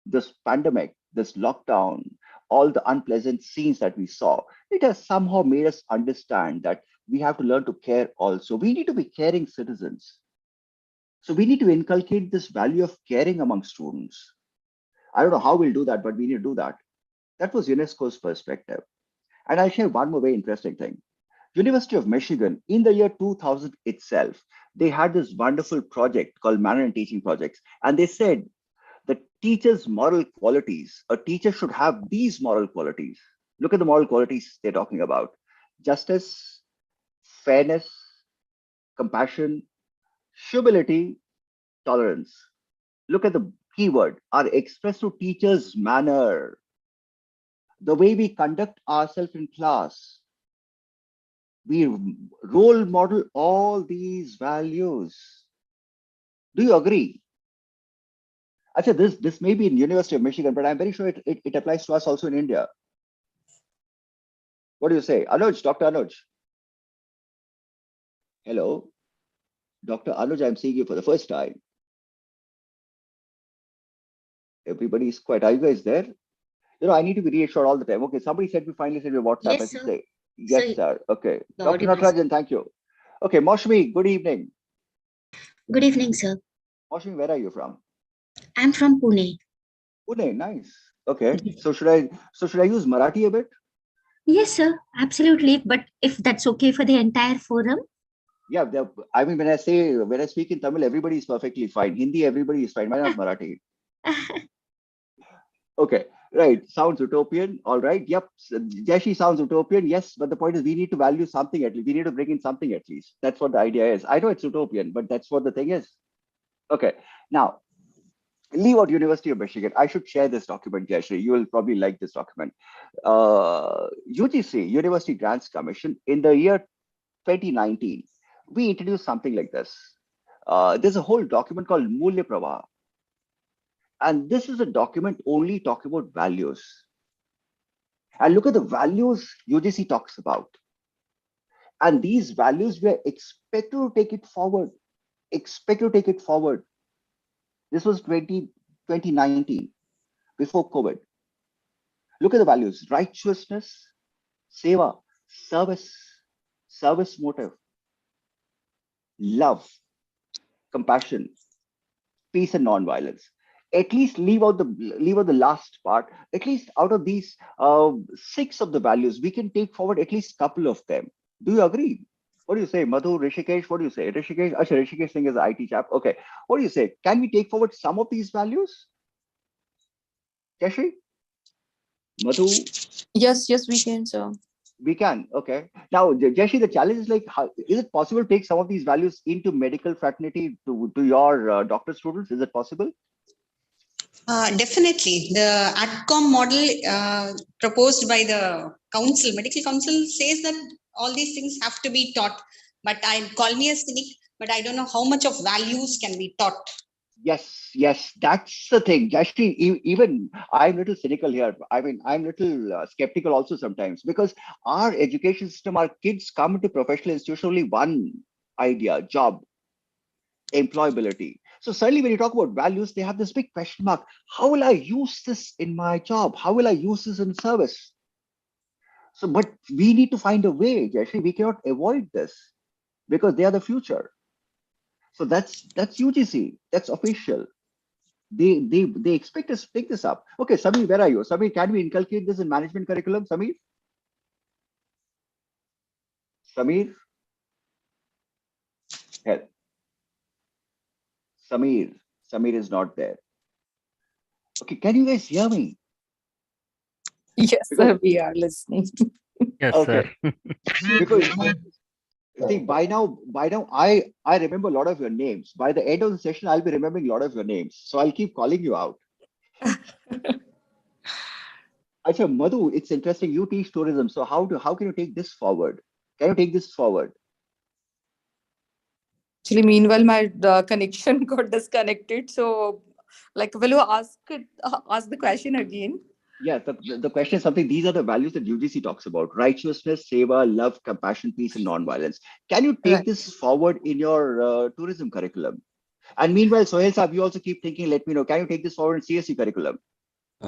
This pandemic, this lockdown, all the unpleasant scenes that we saw, it has somehow made us understand that we have to learn to care also. We need to be caring citizens. So we need to inculcate this value of caring among students. I don't know how we'll do that, but we need to do that. That was UNESCO's perspective. And I'll share one more very interesting thing. University of Michigan, in the year 2000 itself, they had this wonderful project called Manner in Teaching Projects. And they said the teacher's moral qualities, a teacher should have these moral qualities. Look at the moral qualities they're talking about: justice, fairness, compassion, humility, tolerance. Look at the keyword, are expressed through teacher's manner, the way we conduct ourselves in class. We role model all these values. Do you agree? Actually, this may be in University of Michigan, but I'm very sure it applies to us also in India. What do you say? Anuj, Dr. Anuj. Hello. Dr. Anuj, I'm seeing you for the first time. Everybody's quiet. Are you guys there? I need to be reassured all the time. Okay, somebody finally sent me WhatsApp. Yes, I should sir. say, yes, sir. Okay. The Dr. audible, Natarajan, thank you. Okay, Moshmi, good evening. Good evening, sir. Moshmi, where are you from? I'm from Pune. Pune, nice. Okay. So should I use Marathi a bit? Yes, sir. Absolutely. But if that's okay for the entire forum. Yeah, I mean, when I speak in Tamil, everybody is perfectly fine. Hindi, everybody is fine. Why not Marathi? Okay, right. Sounds utopian. All right. Yep. Jashi sounds utopian. Yes, but the point is we need to value something at least. We need to bring in something at least. That's what the idea is. I know it's utopian, but that's what the thing is. Okay. Now, leave out University of Michigan. I should share this document, Jashi. You will probably like this document. UGC, University Grants Commission, in the year 2019, we introduced something like this. There's a whole document called Mulya Pravaha. And this is a document only talking about values. And look at the values UGC talks about. And these values, we are expected to take it forward. Expect to take it forward. This was 2019, before COVID. Look at the values: righteousness, seva, service, service motive, love, compassion, peace, and non-violence. At least leave out the last part. At least out of these 6 of the values, we can take forward at least a couple of them. Do you agree? What do you say, Madhu, Rishikesh? What do you say? Rishikesh Singh is an IT chap. Okay. What do you say? Can we take forward some of these values? Jashi? Madhu? Yes, we can, sir. We can. Okay. Now, Jashi, the challenge is like, how is it possible to take some of these values into medical fraternity to your doctor students? Is it possible? Definitely. The ATCOM model proposed by the council, medical council, says that all these things have to be taught. But call me a cynic, but I don't know how much of values can be taught. Yes, that's the thing. Actually, even I'm a little cynical here. I mean, I'm a little skeptical also sometimes, because our education system, our kids come into professional institution only one idea: job, employability. So suddenly when you talk about values, they have this big question mark. How will I use this in my job? How will I use this in service? So, but we need to find a way. Actually, we cannot avoid this because they are the future. So that's UGC. That's official. They expect us to pick this up. Okay, Samir, where are you? Samir, can we inculcate this in management curriculum? Samir? Samir? Help. Samir is not there. Okay, can you guys hear me? Yes, sir, we are listening. Yes, okay. sir. Because see, by now, I remember a lot of your names. By the end of the session, I'll be remembering a lot of your names. So I'll keep calling you out. Acha, Madhu, it's interesting. You teach tourism. So how can you take this forward? Can you take this forward? Actually, meanwhile, my connection got disconnected. So, like, will you ask the question again? Yeah, the question is something. These are the values that UGC talks about: righteousness, seva, love, compassion, peace, and non-violence. Can you take this forward in your tourism curriculum? And meanwhile, Sohail Saab, you also keep thinking, let me know, can you take this forward in CSE curriculum?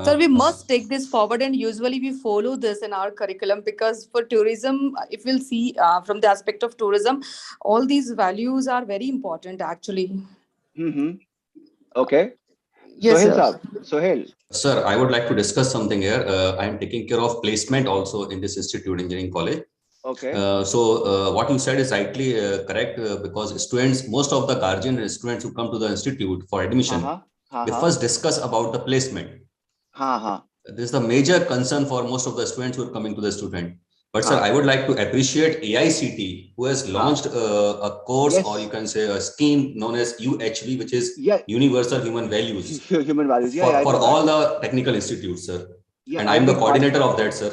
Sir, we must take this forward, and usually we follow this in our curriculum, because for tourism, if we'll see from the aspect of tourism, all these values are very important actually. Okay. Yes, Sohail sir. Saab, Sohail. Sir, I would like to discuss something here. I am taking care of placement also in this institute, engineering college. Okay. So what you said is rightly correct, because students, most of the guardian students who come to the institute for admission, they first discuss about the placement. This is the major concern for most of the students who are coming to the student. But sir, I would like to appreciate AICT, who has launched a course, or you can say a scheme known as UHV, which is Universal Human Values. Human values, for all the technical institutes, sir. Yeah, and I'm the coordinator of that, sir.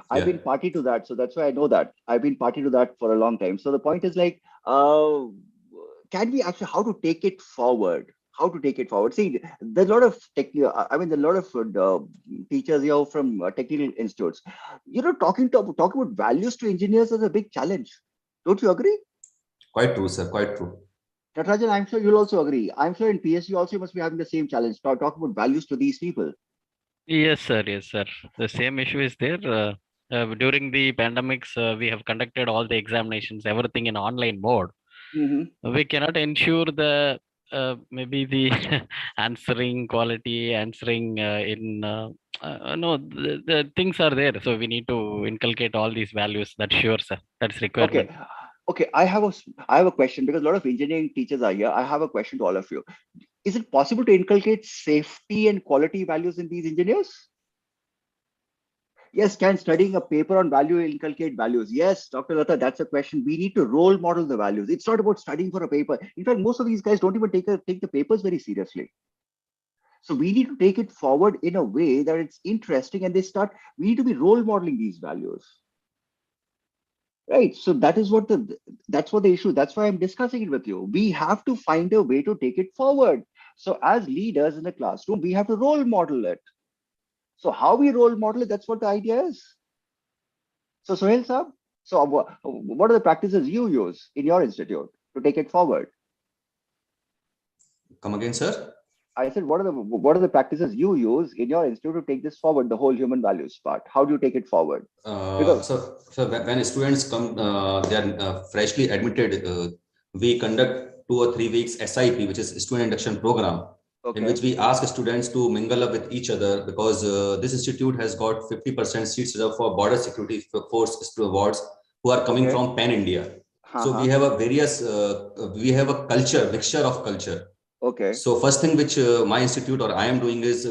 I've been party to that, so that's why I know that. I've been party to that for a long time. So the point is like, can we actually, how to take it forward? How to take it forward? See, there's a lot of there are a lot of teachers here from technical institutes. You know, talking about values to engineers is a big challenge. Don't you agree? Quite true, sir. Quite true. Natarajan, I'm sure you'll also agree. I'm sure in PSU also you must be having the same challenge. Talk about values to these people. Yes, sir. Yes, sir. The same issue is there. During the pandemics, we have conducted all the examinations, everything in online mode. We cannot ensure the maybe the answering quality, answering no, the things are there. So we need to inculcate all these values. That's sure, sir. That's requirement. Okay. I have a question, because a lot of engineering teachers are here. I have a question to all of you. Is it possible to inculcate safety and quality values in these engineers? Yes, can studying a paper on value inculcate values? Yes, Dr. Lata, that's a question. We need to role model the values. It's not about studying for a paper. In fact, most of these guys don't even take the papers very seriously. So we need to take it forward in a way that it's interesting, and we need to be role modeling these values. Right. So that's what the issue. That's why I'm discussing it with you. We have to find a way to take it forward. So as leaders in the classroom, we have to role model it. So how we role model it, that's what the idea is. So Sohail Saab, so what are the practices you use in your institute to take it forward? Come again, sir? I said, what are the practices you use in your institute to take this forward, the whole human values part? How do you take it forward? So when students come, they are freshly admitted, we conduct 2 or 3 weeks SIP, which is Student Induction Program, in which we ask students to mingle up with each other, because this institute has got 50% seats reserved for border security force awards who are coming from Pan India. So we have a we have a culture, mixture of culture. Okay. So first thing which my institute or I am doing is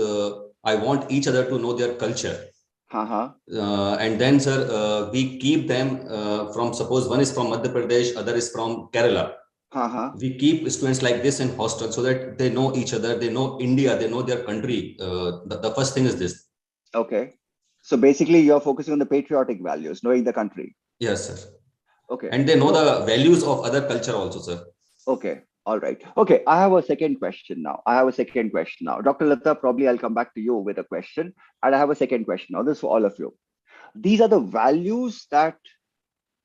I want each other to know their culture. And then, sir, we keep them from, suppose one is from Madhya Pradesh, other is from Kerala. We keep students like this in hostel so that they know each other, they know India, they know their country. The first thing is this. Okay. So basically you're focusing on the patriotic values, knowing the country. Yes, sir. Okay. And they know the values of other culture also, sir. Okay. All right. Okay. I have a second question now. Dr. Lata, probably I'll come back to you with a question. And I have a second question now. This is for all of you. These are the values that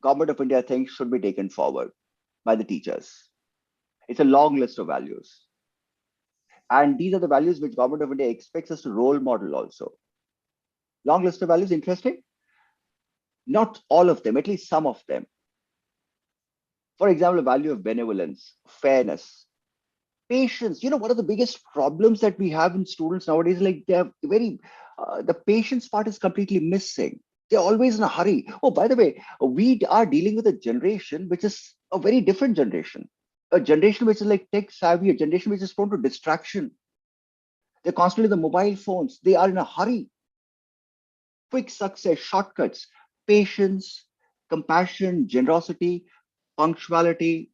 Government of India thinks should be taken forward by the teachers. It's a long list of values. And these are the values which Government of India expects us to role model also. Long list of values, interesting? Not all of them, at least some of them. For example, the value of benevolence, fairness, patience. One of the biggest problems that we have in students nowadays, like they have the patience part is completely missing. They're always in a hurry. Oh, by the way, we are dealing with a generation which is a very different generation. A generation which is like tech savvy, a generation which is prone to distraction. They're constantly the mobile phones. They are in a hurry. Quick success, shortcuts, patience, compassion, generosity, punctuality,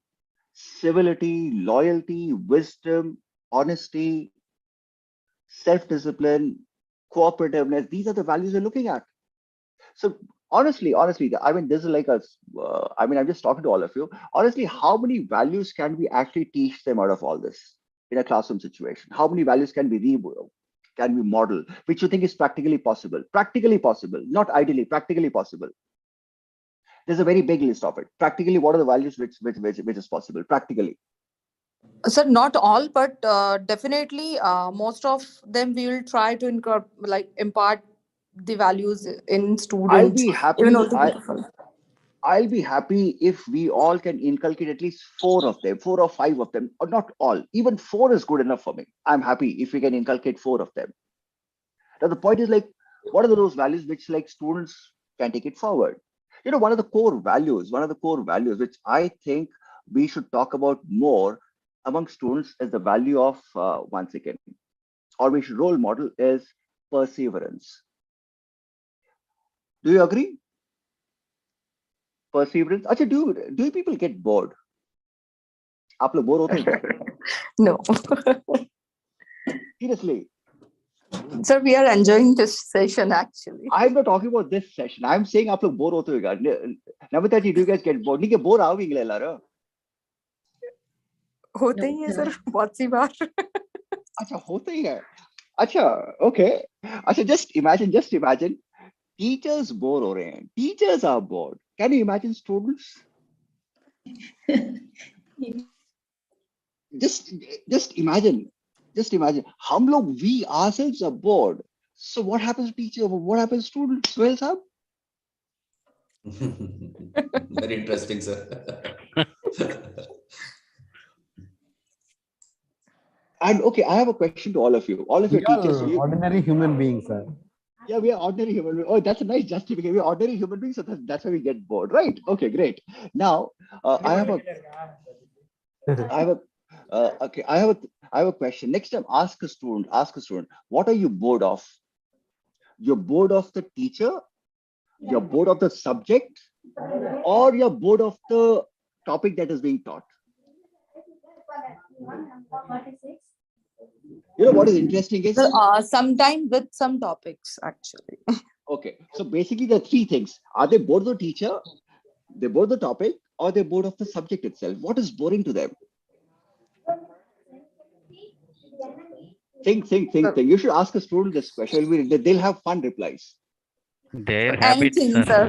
civility, loyalty, wisdom, honesty, self-discipline, cooperativeness. These are the values we're looking at. So honestly, I mean, this is like I'm just talking to all of you. Honestly, how many values can we actually teach them out of all this in a classroom situation? How many values can we model, which you think is practically possible? Practically possible, not ideally, practically possible. There's a very big list of it. Practically, what are the values which is possible practically? Sir, not all, but definitely most of them we will try to impart the values in students. I'll be happy. I'll be happy if we all can inculcate at least 4 of them, 4 or 5 of them, or not all. Even 4 is good enough for me. I'm happy if we can inculcate 4 of them. Now the point is like, what are those values which like students can take it forward? One of the core values which I think we should talk about more among students is the value of once again, or we should role model is perseverance. Do you agree? Perseverance. Acha, do people get bored? आप लोग bore होते हैं क्या? No. Seriously. Sir, we are enjoying this session actually. I'm not talking about this session. I'm saying आप लोग bore होते होगा. Namita ji, do you guys get bored? नहीं के बोर आओगे ले ला रहा. होते ही है सर, बहुत सी बार. अच्छा होते ही है. अच्छा, okay. अच्छा, just imagine. Teachers bore हो रहे हैं. Teachers are bored. Can you imagine students? Just imagine. हम लोग, we ourselves are bored. So what happens to teacher? What happens to students? Sohail Saab? Very interesting, sir. And okay, I have a question to all of you. All of your teachers. Ordinary human beings, sir. Yeah, we are ordinary human beings. Oh, that's a nice justification. We are ordinary human beings, so that's why we get bored, right? Okay, great. Now, I have a question. Next time, ask a student, what are you bored of? You're bored of the teacher, you're bored of the subject, or you're bored of the topic that is being taught. What is interesting is sometimes with some topics actually. Okay, so basically the 3 things: are they bored of the teacher, they bored of the topic, or they bored of the subject itself? What is boring to them? Think. You should ask a student this question. They'll have fun replies. Their habits, Anything, sir.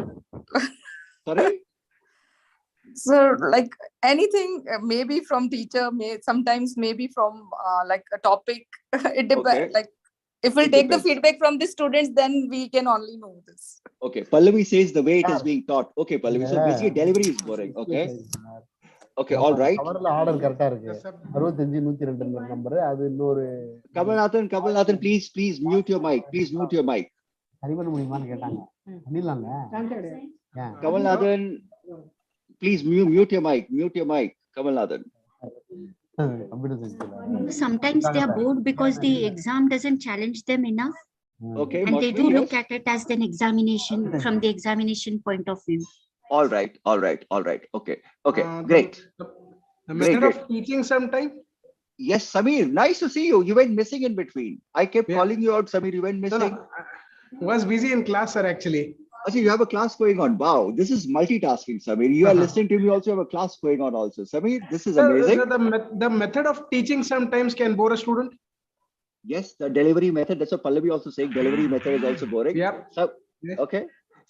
Sorry? So, like anything, maybe from teacher, sometimes maybe from like a topic. It depends. Okay. Like if we'll It take depends. the feedback from the students, then we can only know this. Okay. Pallavi says the way it is being taught. Okay, Pallavi. So basically delivery is boring. Okay. Okay, all right. Order கரெக்டா இருக்கு 65 102 number அது இன்னொரு Kamalnathan, please mute your mic. சரி பண்ண முடியுமான்னு கேட்டாங்க பண்ணிடலாம்ல Kamalnathan, please mute your mic. Kamalnathan. Sometimes they are bored because the exam doesn't challenge them enough. Okay, and they do yes. look at it as an examination from the examination point of view. All right. Okay, great. The method of teaching sometime. Yes, Samir, nice to see you. You went missing in between. I kept calling you out, Samir. You went missing. I was busy in class, sir, actually. Actually, you have a class going on. Wow, this is multitasking, Samir. You are listening to me also, have a class going on also. Samir, this is amazing. The method of teaching sometimes can bore a student. Yes, the delivery method. That's what Pallavi also saying. Delivery method is also boring. Yeah. So, okay.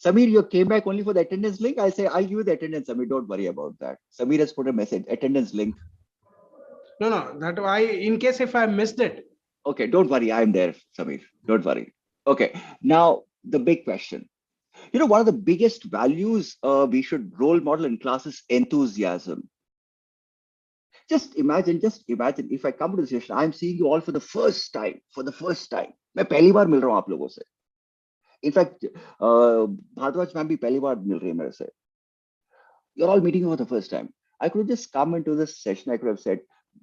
Samir, you came back only for the attendance link. I'll say, I'll give you the attendance, Samir. Don't worry about that. Samir has put a message, attendance link. No, that in case if I missed it. Okay, don't worry. I'm there, Samir. Don't worry. Okay, now the big question. You know, one of the biggest values we should role model in class is enthusiasm. Just imagine if I come to the session, I'm seeing you all for the first time. मैं पहली बार मिल रहा हूँ आप लोगों से. In fact, Bhardwaj ma'am भी पहली बार मिल रही है मेरे से. You're all meeting for the first time. I could have just come into this session. I could have said,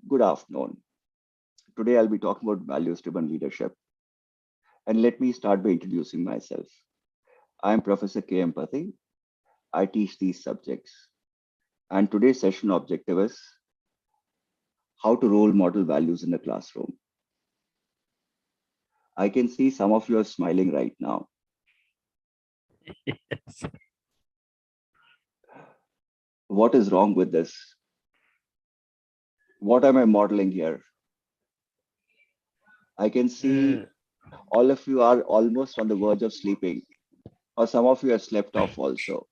good afternoon. Today I'll be talking about values-driven leadership. And let me start by introducing myself. I'm Professor K. Empathy. I teach these subjects. And today's session objective is how to role model values in the classroom. I can see some of you are smiling right now. Yes. What is wrong with this? What am I modeling here? I can see all of you are almost on the verge of sleeping, or some of you have slept off also.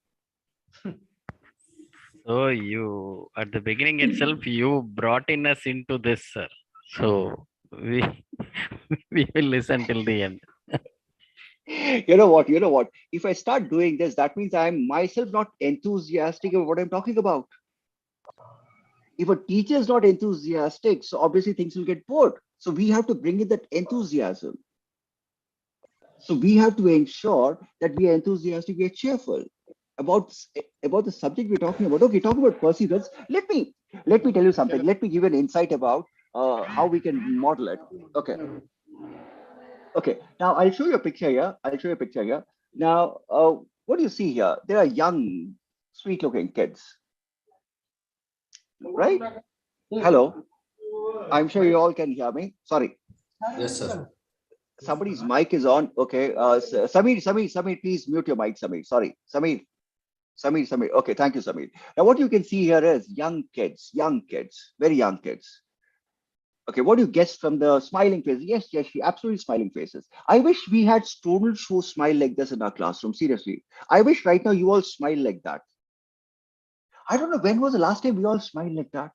So you, at the beginning itself, you brought in us into this, sir. So we will listen till the end. You know what? If I start doing this, that means I'm myself not enthusiastic about what I'm talking about. If a teacher is not enthusiastic, so obviously things will get bored. So we have to bring in that enthusiasm. So we have to ensure that we are enthusiastic, we are cheerful about the subject we're talking about. Okay, talking about perseverance. Let me tell you something. Let me give an insight about how we can model it. Okay. Now I'll show you a picture here. Now, what do you see here? There are young, sweet-looking kids, right? Hello. I'm sure you all can hear me. Sorry. Yes, sir. Somebody's mic is on. Okay. Samir, please mute your mic, Samir. Sorry. Samir. Okay, thank you, Samir. Now, what you can see here is young kids, very young kids. Okay, what do you guess from the smiling faces? Yes, absolutely smiling faces. I wish we had students who smile like this in our classroom. Seriously. I wish right now you all smile like that. I don't know when was the last time we all smiled like that.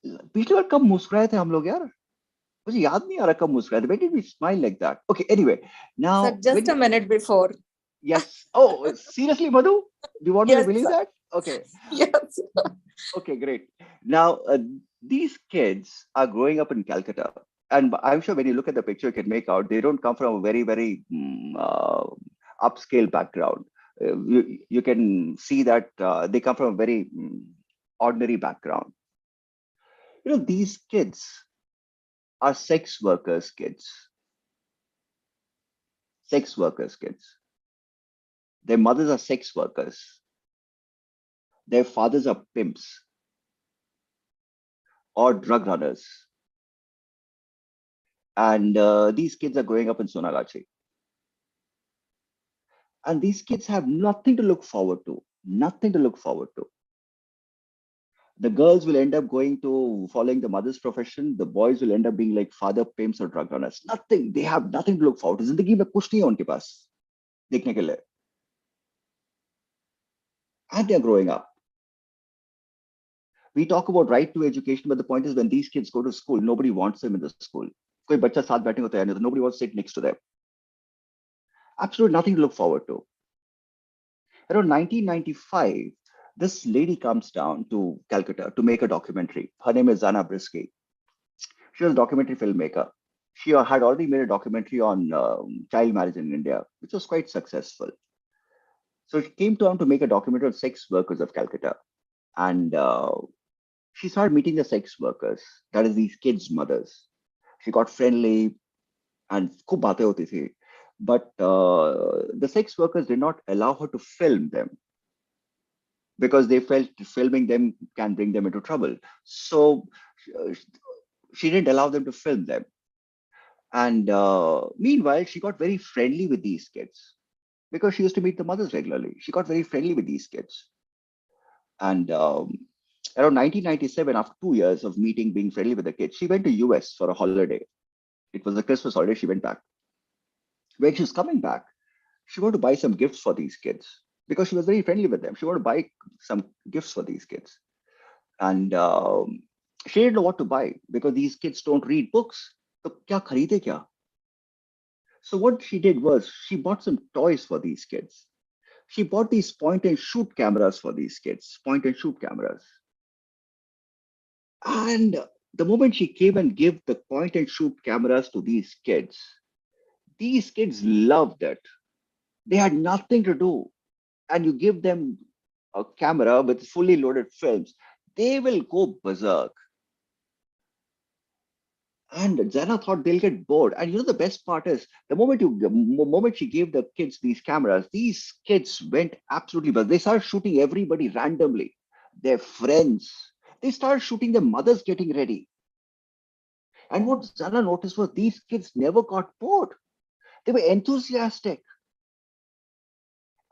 पिछली बार कब मुस्कुराए थे हम लोग यार? मुझे याद नहीं आ रहा कब मुस्कुराए थे. When did we smile like that? Okay, anyway. Now, Sir, just a minute before. Yes. Oh, seriously, Madhu? Do you want me to believe that? Okay. Yes. Okay, great. Now, these kids are growing up in Calcutta. And I'm sure when you look at the picture, you can make out they don't come from a very, very upscale background. You can see that they come from a very ordinary background. You know, these kids are sex workers' kids. Their mothers are sex workers. Their fathers are pimps or drug runners. And these kids are growing up in Sonagachi. And these kids have nothing to look forward to. The girls will end up going to following the mother's profession. The boys will end up being like father pimps or drug runners. Nothing. They have nothing to look forward to. जिंदगी में कुछ नहीं है उनके पास देखने के लिए. And they're growing up. We talk about right to education, but the point is when these kids go to school, nobody wants them in the school. कोई बच्चा साथ बैठने को तैयार नहीं होता. Nobody wants to sit next to them. Absolutely nothing to look forward to. Around 1995, this lady comes down to Calcutta to make a documentary. Her name is Zana Brisky. She was a documentary filmmaker. She had already made a documentary on child marriage in India, which was quite successful. So she came down to make a documentary on sex workers of Calcutta. And she started meeting the sex workers, that is these kids' mothers. She got friendly and खूब बातें होती थी. But the sex workers did not allow her to film them because they felt filming them can bring them into trouble. So she didn't allow them to film them. And meanwhile, she got very friendly with these kids because she used to meet the mothers regularly. She got very friendly with these kids. And around 1997, after 2 years of meeting, being friendly with the kids, she went to US for a holiday. It was a Christmas holiday. She went back. When she was coming back, she wanted to buy some gifts for these kids because she was very friendly with them. She wanted to buy some gifts for these kids. And she didn't know what to buy because these kids don't read books. So kya kharide kya? So what she did was she bought some toys for these kids. She bought these point and shoot cameras for these kids, point and shoot cameras. And the moment she came and gave the point and shoot cameras to these kids loved it. They had nothing to do. And you give them a camera with fully loaded films, they will go berserk. And Zana thought they'll get bored. And you know the best part is the moment she gave the kids these cameras, these kids went absolutely berserk. They started shooting everybody randomly, their friends. They started shooting their mothers getting ready. And what Zana noticed was these kids never got bored. They were enthusiastic.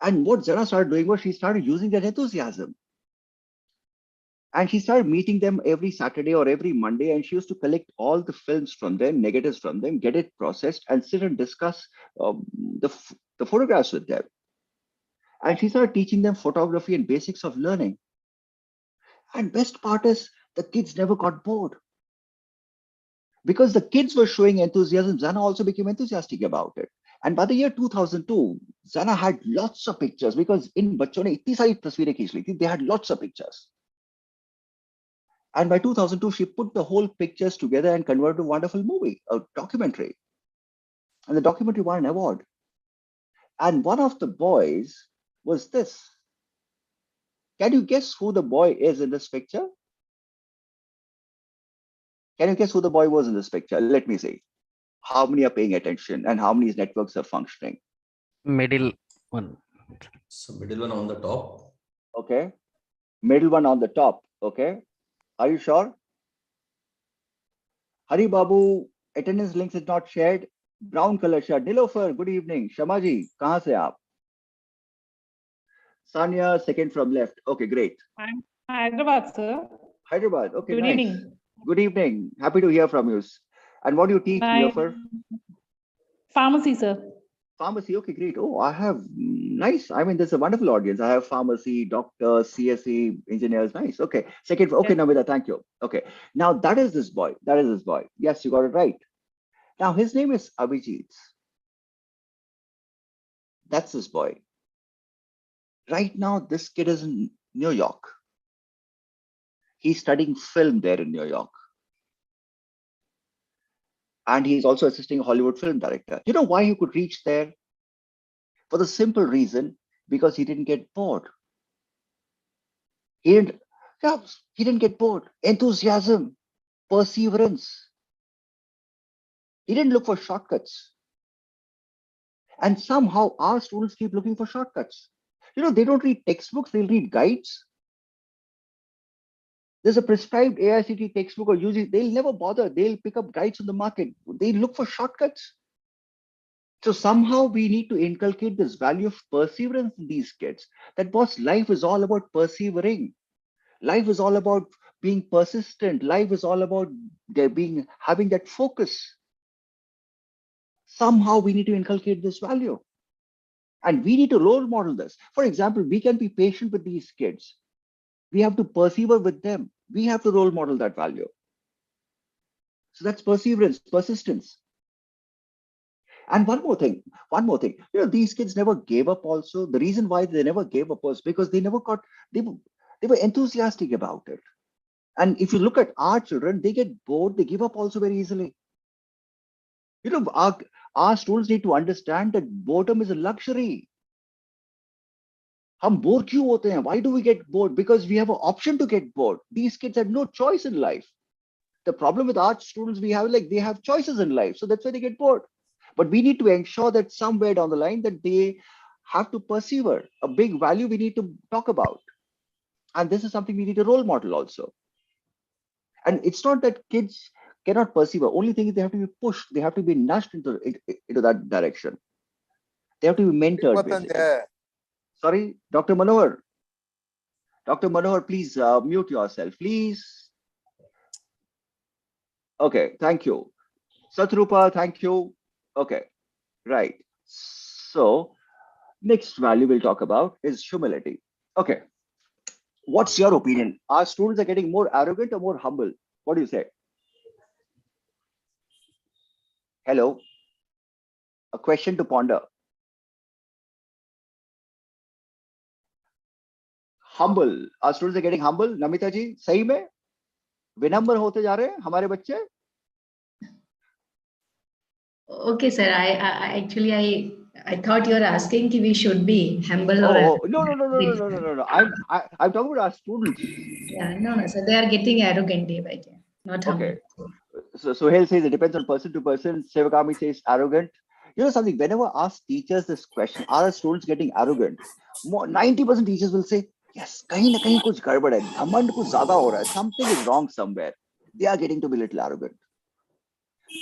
And what Zana started doing was she started using that enthusiasm. And she started meeting them every Saturday or every Monday, and she used to collect all the films from them, negatives from them, get it processed, and sit and discuss the photographs with them. And she started teaching them photography and basics of learning. And best part is the kids never got bored. Because the kids were showing enthusiasm, Zana also became enthusiastic about it. And by the year 2002, Zana had lots of pictures because in बच्चों ने इतनी सारी तस्वीरें खींच ली थी, they had lots of pictures. And by 2002, she put the whole pictures together and converted to a wonderful movie, a documentary. And the documentary won an award. And one of the boys was this. Can you guess who the boy is in this picture? Can you guess who the boy was in this picture? Let me see. How many are paying attention and how many networks are functioning? Middle one. So middle one on the top. Okay. Middle one on the top. Okay. Are you sure? Hari Babu, attendance links is not shared. Brown color shirt. Nilofer, good evening. Shamaji, kahan se aap? Sanya, second from left. Okay, great. I'm Hyderabad, sir. Hyderabad. Okay, Good nice. evening. Good evening. Happy to hear from you. And what do you teach, Nilofer? Pharmacy, sir. Pharmacy. Okay, great. Oh, I have nice. I mean, there's a wonderful audience. I have pharmacy, doctors, CSE, engineers. Nice. Okay. Second. Okay, yes. Namita, thank you. Okay. Now that is this boy. That is this boy. Yes, you got it right. Now his name is Abhijit. That's this boy. Right now, this kid is in New York. He's studying film there in New York. And he's also assisting a Hollywood film director. You know why he could reach there? For the simple reason, because he didn't get bored. He didn't get bored. Enthusiasm, perseverance. He didn't look for shortcuts. And somehow our students keep looking for shortcuts. You know, they don't read textbooks, they'll read guides. There's a prescribed AICT textbook or UG, they'll never bother. They'll pick up guides on the market. They look for shortcuts. So somehow we need to inculcate this value of perseverance in these kids. That boss, life is all about persevering. Life is all about being persistent. Life is all about having that focus. Somehow we need to inculcate this value. And we need to role model this. For example, we can be patient with these kids. We have to persevere with them. We have to role model that value. So that's perseverance, persistence. And one more thing, these kids never gave up also. The reason why they never gave up was because they were enthusiastic about it. And if you look at our children, they get bored, they give up also very easily. Our students need to understand that boredom is a luxury. हम bore क्यों होते हैं? Why do we get bored? Because we have an option to get bored. These kids have no choice in life. The problem with our students, they have choices in life, so that's why they get bored. But we need to ensure that somewhere down the line that they have to persevere. A big value we need to talk about. And this is something we need to role model also. And it's not that kids cannot persevere. Only thing is they have to be pushed. They have to be nudged into that direction. They have to be mentored, basically. Sorry, Dr. Manohar. Dr. Manohar, please mute yourself, please. Okay, thank you. Satrupa, thank you. Okay, right. So next value we'll talk about is humility. Okay, what's your opinion? Our students are getting more arrogant or more humble? What do you say? Hello, a question to ponder. Humble. Our students are getting humble. Namita ji, सही में विनम्र होते जा रहे हैं हमारे बच्चे? Okay, sir. I thought you were asking if we should be humble or. Oh no. I'm talking about our students. Yeah, no, sir. They are getting arrogant day by day, not humble. Okay. So Sohail says it depends on person to person. Sevakami says arrogant. You know something? Whenever I ask teachers this question, are students getting arrogant? 90% teachers will say yes. कहीं ना कहीं कुछ गड़बड़ है. घमंड कुछ ज़्यादा हो रहा है. Something is wrong somewhere. They are getting to be a little arrogant.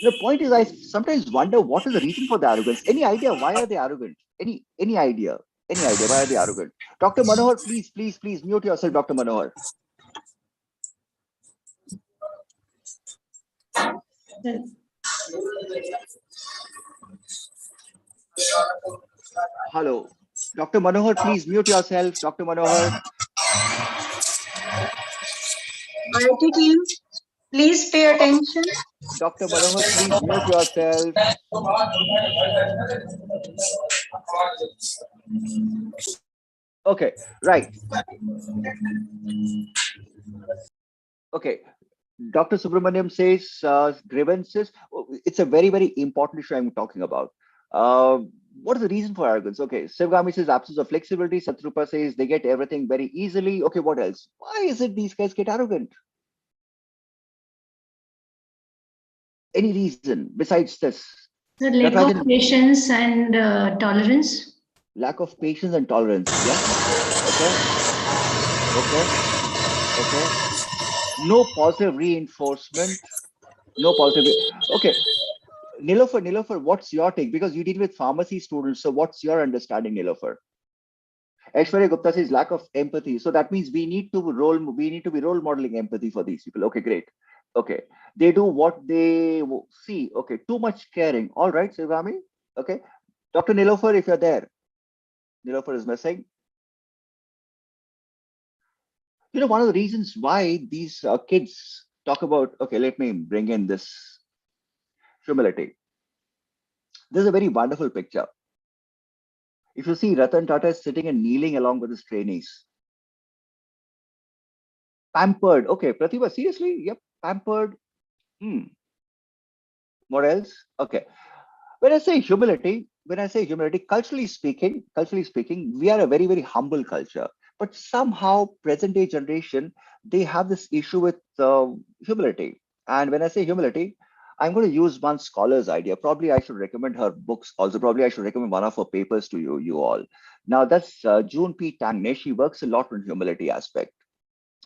The point is, I sometimes wonder what is the reason for the arrogance. Any idea why are they arrogant? Any idea? Any idea why are they arrogant? Dr. Manohar, please mute yourself, Dr. Manohar. Hello, Dr. Manohar, please mute yourself, Dr. Manohar. IIT team, please pay attention. Dr. Manohar, please mute yourself. Okay, right. Okay, Dr. Subramaniam says grievances. It's a very, very important issue I'm talking about. What is the reason for arrogance? Okay, Sivgami says absence of flexibility. Satrupa says they get everything very easily. Okay, what else? Why is it these guys get arrogant? Any reason besides this? The lack of patience and tolerance. Lack of patience and tolerance. Yeah. Okay. No positive reinforcement. No positive. Okay. Nilofer, what's your take? Because you deal with pharmacy students, so what's your understanding, Nilofer? Aishwarya Gupta says lack of empathy. So that means we need to be role modeling empathy for these people. Okay, great. Okay, they do what they see. Okay, too much caring. All right, Sivami. Okay, Dr. Nilofer, if you're there, Nilofer is missing. You know, one of the reasons why these kids talk about. Okay, let me bring in this humility. This is a very wonderful picture. If you see, Ratan Tata is sitting and kneeling along with his trainees. Pampered. Okay, Pratibha, seriously? Yep, pampered. What else? Okay. When I say humility, culturally speaking, we are a very, very humble culture. But somehow, present day generation, they have this issue with humility. And when I say humility, I'm going to use one scholar's idea. Probably I should recommend her books. Also, probably I should recommend one of her papers to you all. Now, that's June P. Tangney. She works a lot on humility aspect.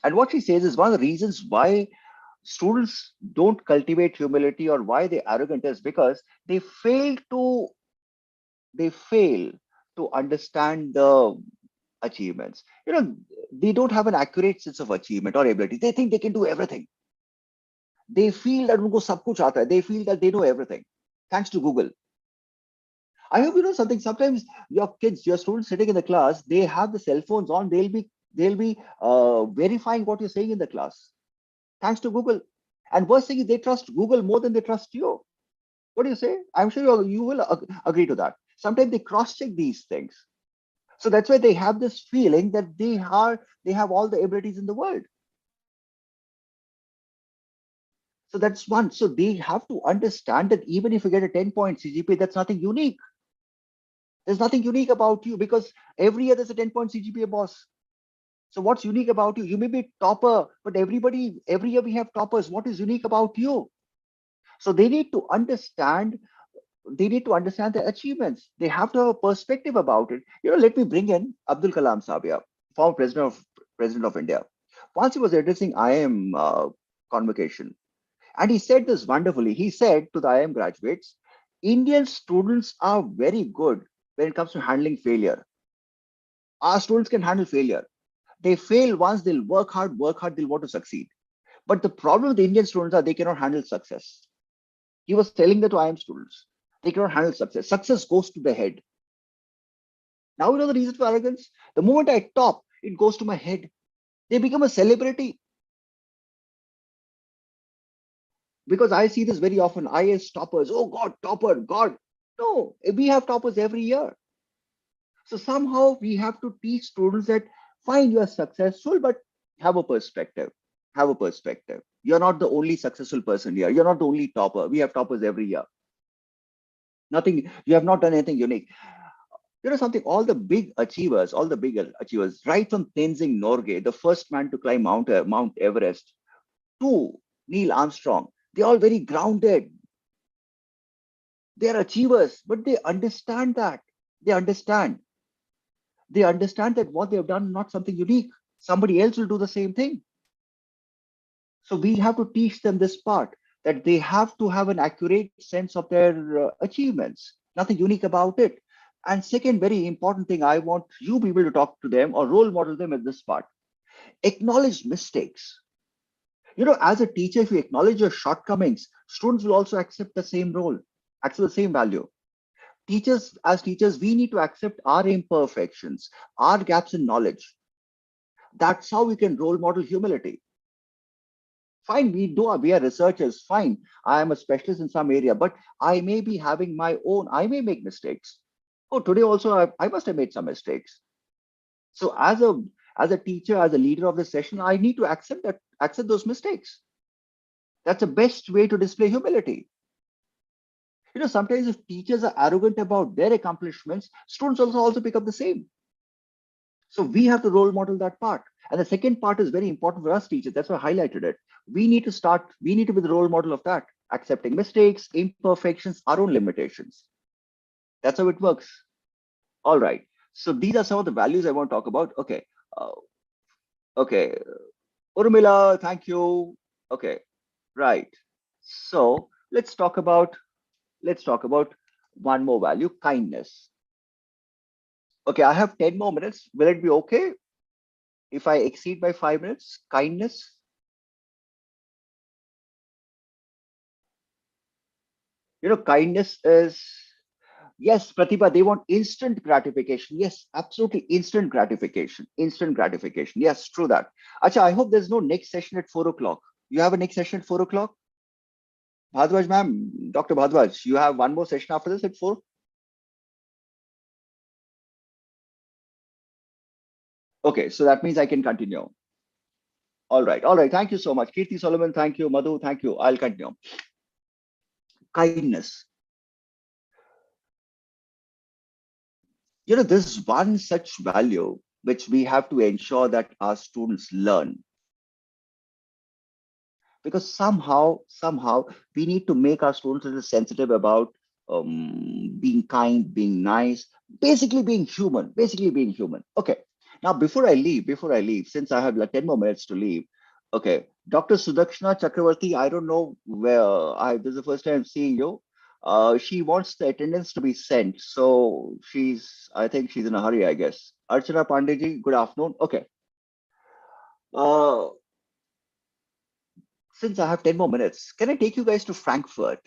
And what she says is one of the reasons why students don't cultivate humility or why they're arrogant is because they fail to understand the achievements. They don't have an accurate sense of achievement or ability. They think they can do everything. They feel that unko sab kuch aata hai. They feel that they know everything, thanks to Google. I hope you know something. Sometimes your kids, your students sitting in the class, they have the cell phones on. They'll be verifying what you're saying in the class, thanks to Google. And worst thing is they trust Google more than they trust you. What do you say? I'm sure you will agree to that. Sometimes they cross-check these things. So that's why they have this feeling that they have all the abilities in the world. So that's one. So they have to understand that even if you get a 10-point CGPA, that's nothing unique. There's nothing unique about you because every year there's a 10-point CGPA, boss. So what's unique about you? You may be topper, but every year we have toppers. What is unique about you? So they need to understand their achievements. They have to have a perspective about it. Let me bring in Abdul Kalam Sabia, former president of India. Once he was addressing IIM convocation, and he said this wonderfully. He said to the IIM graduates, Indian students are very good when it comes to handling failure. Our students can handle failure. They fail once, they'll work hard, they'll want to succeed. But the problem with the Indian students are they cannot handle success. He was telling that to IIM students. They cannot handle success. Success goes to the head. Now you know the reason for arrogance? The moment I top, it goes to my head. They become a celebrity. Because I see this very often. IS toppers. Oh God, topper, God. No, we have toppers every year. So somehow we have to teach students that fine, you are successful, but have a perspective. Have a perspective. You're not the only successful person here. You're not the only topper. We have toppers every year. Nothing, you have not done anything unique. Something, all the big achievers, right from Tenzing Norgay, the first man to climb Mount Everest, to Neil Armstrong, they're all very grounded. They're achievers, but they understand that. They understand that what they have done is not something unique. Somebody else will do the same thing. So we have to teach them this part, that they have to have an accurate sense of their achievements, nothing unique about it. And second, very important thing, I want you people to talk to them or role model them at this part. Acknowledge mistakes. As a teacher, if you acknowledge your shortcomings, students will also accept the same role, accept the same value. As teachers, we need to accept our imperfections, our gaps in knowledge. That's how we can role model humility. Fine, we are researchers, fine. I am a specialist in some area, but I may be having my own, I may make mistakes. Oh, today also I must have made some mistakes. So as a teacher, as a leader of the session, I need to accept those mistakes. That's the best way to display humility. Sometimes if teachers are arrogant about their accomplishments, students also pick up the same. So we have to role model that part. And the second part is very important for us teachers. That's why I highlighted it. We need to be the role model of that, accepting mistakes, imperfections, our own limitations. That's how it works. All right. So these are some of the values I want to talk about. Okay. Okay. Urmila, thank you. Okay. Right. So let's talk about one more value, kindness. Okay, I have 10 more minutes. Will it be okay if I exceed by 5 minutes? Kindness. Kindness is, yes, Pratibha, they want instant gratification. Yes, absolutely instant gratification. Instant gratification. Yes, true that. Acha, I hope there's no next session at 4 o'clock. You have a next session at 4 o'clock? Bhadwaj, ma'am, Dr. Bhadwaj, you have one more session after this at 4? Okay, so that means I can continue. All right. Thank you so much. Kirti Solomon, thank you. Madhu, thank you. I'll continue. Kindness. This is one such value which we have to ensure that our students learn. Because somehow we need to make our students a little sensitive about being kind, being nice, basically being human. Okay. Now, before I leave, since I have like 10 more minutes to leave, okay, Dr. Sudakshana Chakravarti, I don't know where this is the first time I'm seeing you. She wants the attendance to be sent. So I think she's in a hurry, I guess. Archana Pandeyji, good afternoon. Okay. Since I have 10 more minutes, can I take you guys to Frankfurt?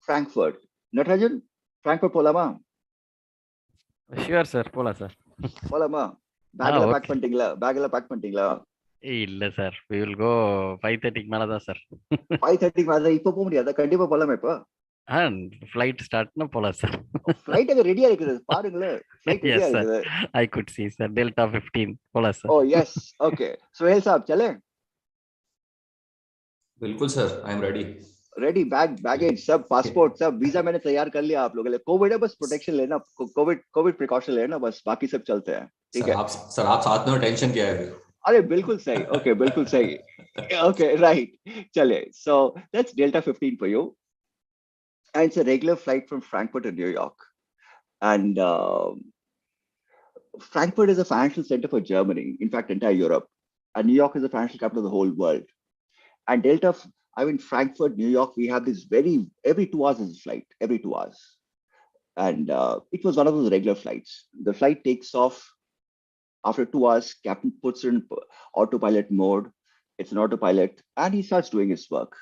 Frankfurt. Natarajan, Frankfurt Polama. Sure, sir. Pola, sir. Polama. Bag pack பண்ணிட்டீங்களா? இல்ல sir. We will go 5:30 மேல தான் sir. 5:30 மேல இப்ப போக முடியாதா? கண்டிப்பா போலாமா இப்ப? Flight startனா போலாம் சார். Flight அங்க ரெடியா இருக்குது. பாருங்களேன். Flight ரெடியா இருக்குது. I could see sir. Delta 15 போலாம் sir. Oh yes. Okay. Sohail साहब चलें? बिल्कुल sir, I am ready. Ready baggage सब पासपोर्ट सब वीजा मैंने तैयार कर लिया आप लोगों के लिए कोविड है बस प्रोटेक्शन लेना कोविड प्रिकॉशन लेना बस बाकी सब चलते हैं ठीक है सर आप साथ में टेंशन क्या है अरे बिल्कुल सही ओके बिल्कुल सही ओके राइट चलिए so that's Delta 15 for you and it's a regular flight from Frankfurt to New York and Frankfurt is a financial center for Germany, in fact entire Europe, and New York is the financial capital of the whole world. And Delta, I mean, Frankfurt, New York, we have this every 2 hours is a flight, every 2 hours. And it was one of those regular flights. The flight takes off after 2 hours, captain puts it in autopilot mode. It's an autopilot and he starts doing his work.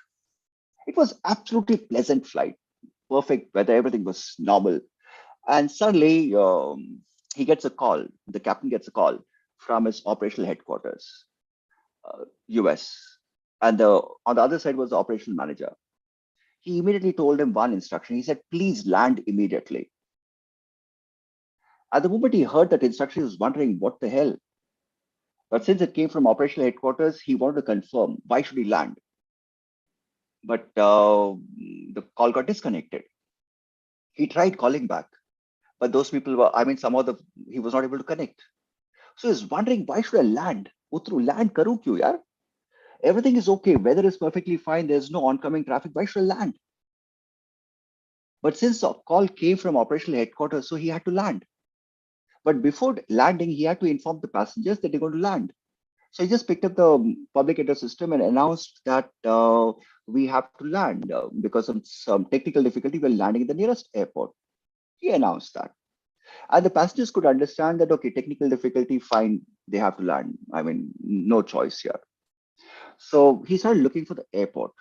It was absolutely pleasant flight, perfect weather, everything was normal. And suddenly he gets a call, the captain gets a call from his operational headquarters, US. And on the other side was the operational manager. He immediately told him one instruction. He said, please land immediately. At the moment he heard that instruction, he was wondering what the hell. But since it came from operational headquarters, he wanted to confirm why should he land. But the call got disconnected. He tried calling back, but those people were, he was not able to connect. So he's wondering, why should I land? Utru, land karu kyu yaar? Everything is okay. Weather is perfectly fine. There's no oncoming traffic. Why should I land? But since the call came from operational headquarters, so he had to land. But before landing, he had to inform the passengers that they're going to land. So he just picked up the public address system and announced that we have to land because of some technical difficulty. We're landing in the nearest airport. He announced that. And the passengers could understand that, okay, technical difficulty, fine, they have to land. I mean, no choice here. So he started looking for the airport.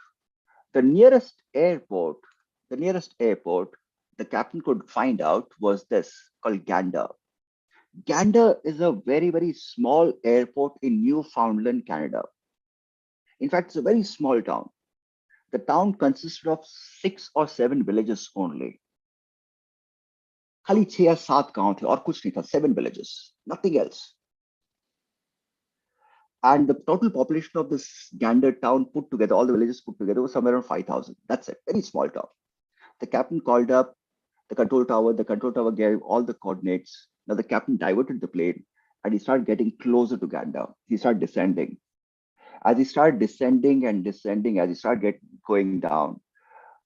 The nearest airport, the captain could find out was this, called Gander. Gander is a very, very small airport in Newfoundland, Canada. In fact, it's a very small town. The town consisted of 6 or 7 villages only. खाली 6 या 7 गांव थे और कुछ नहीं था 7 villages, nothing else. And the total population of this Gander town put together, all the villages put together, was somewhere around 5,000. That's it, very small town. The captain called up the control tower gave all the coordinates. Now the captain diverted the plane and he started getting closer to Gander. He started descending. As he started descending and descending, as he started going down,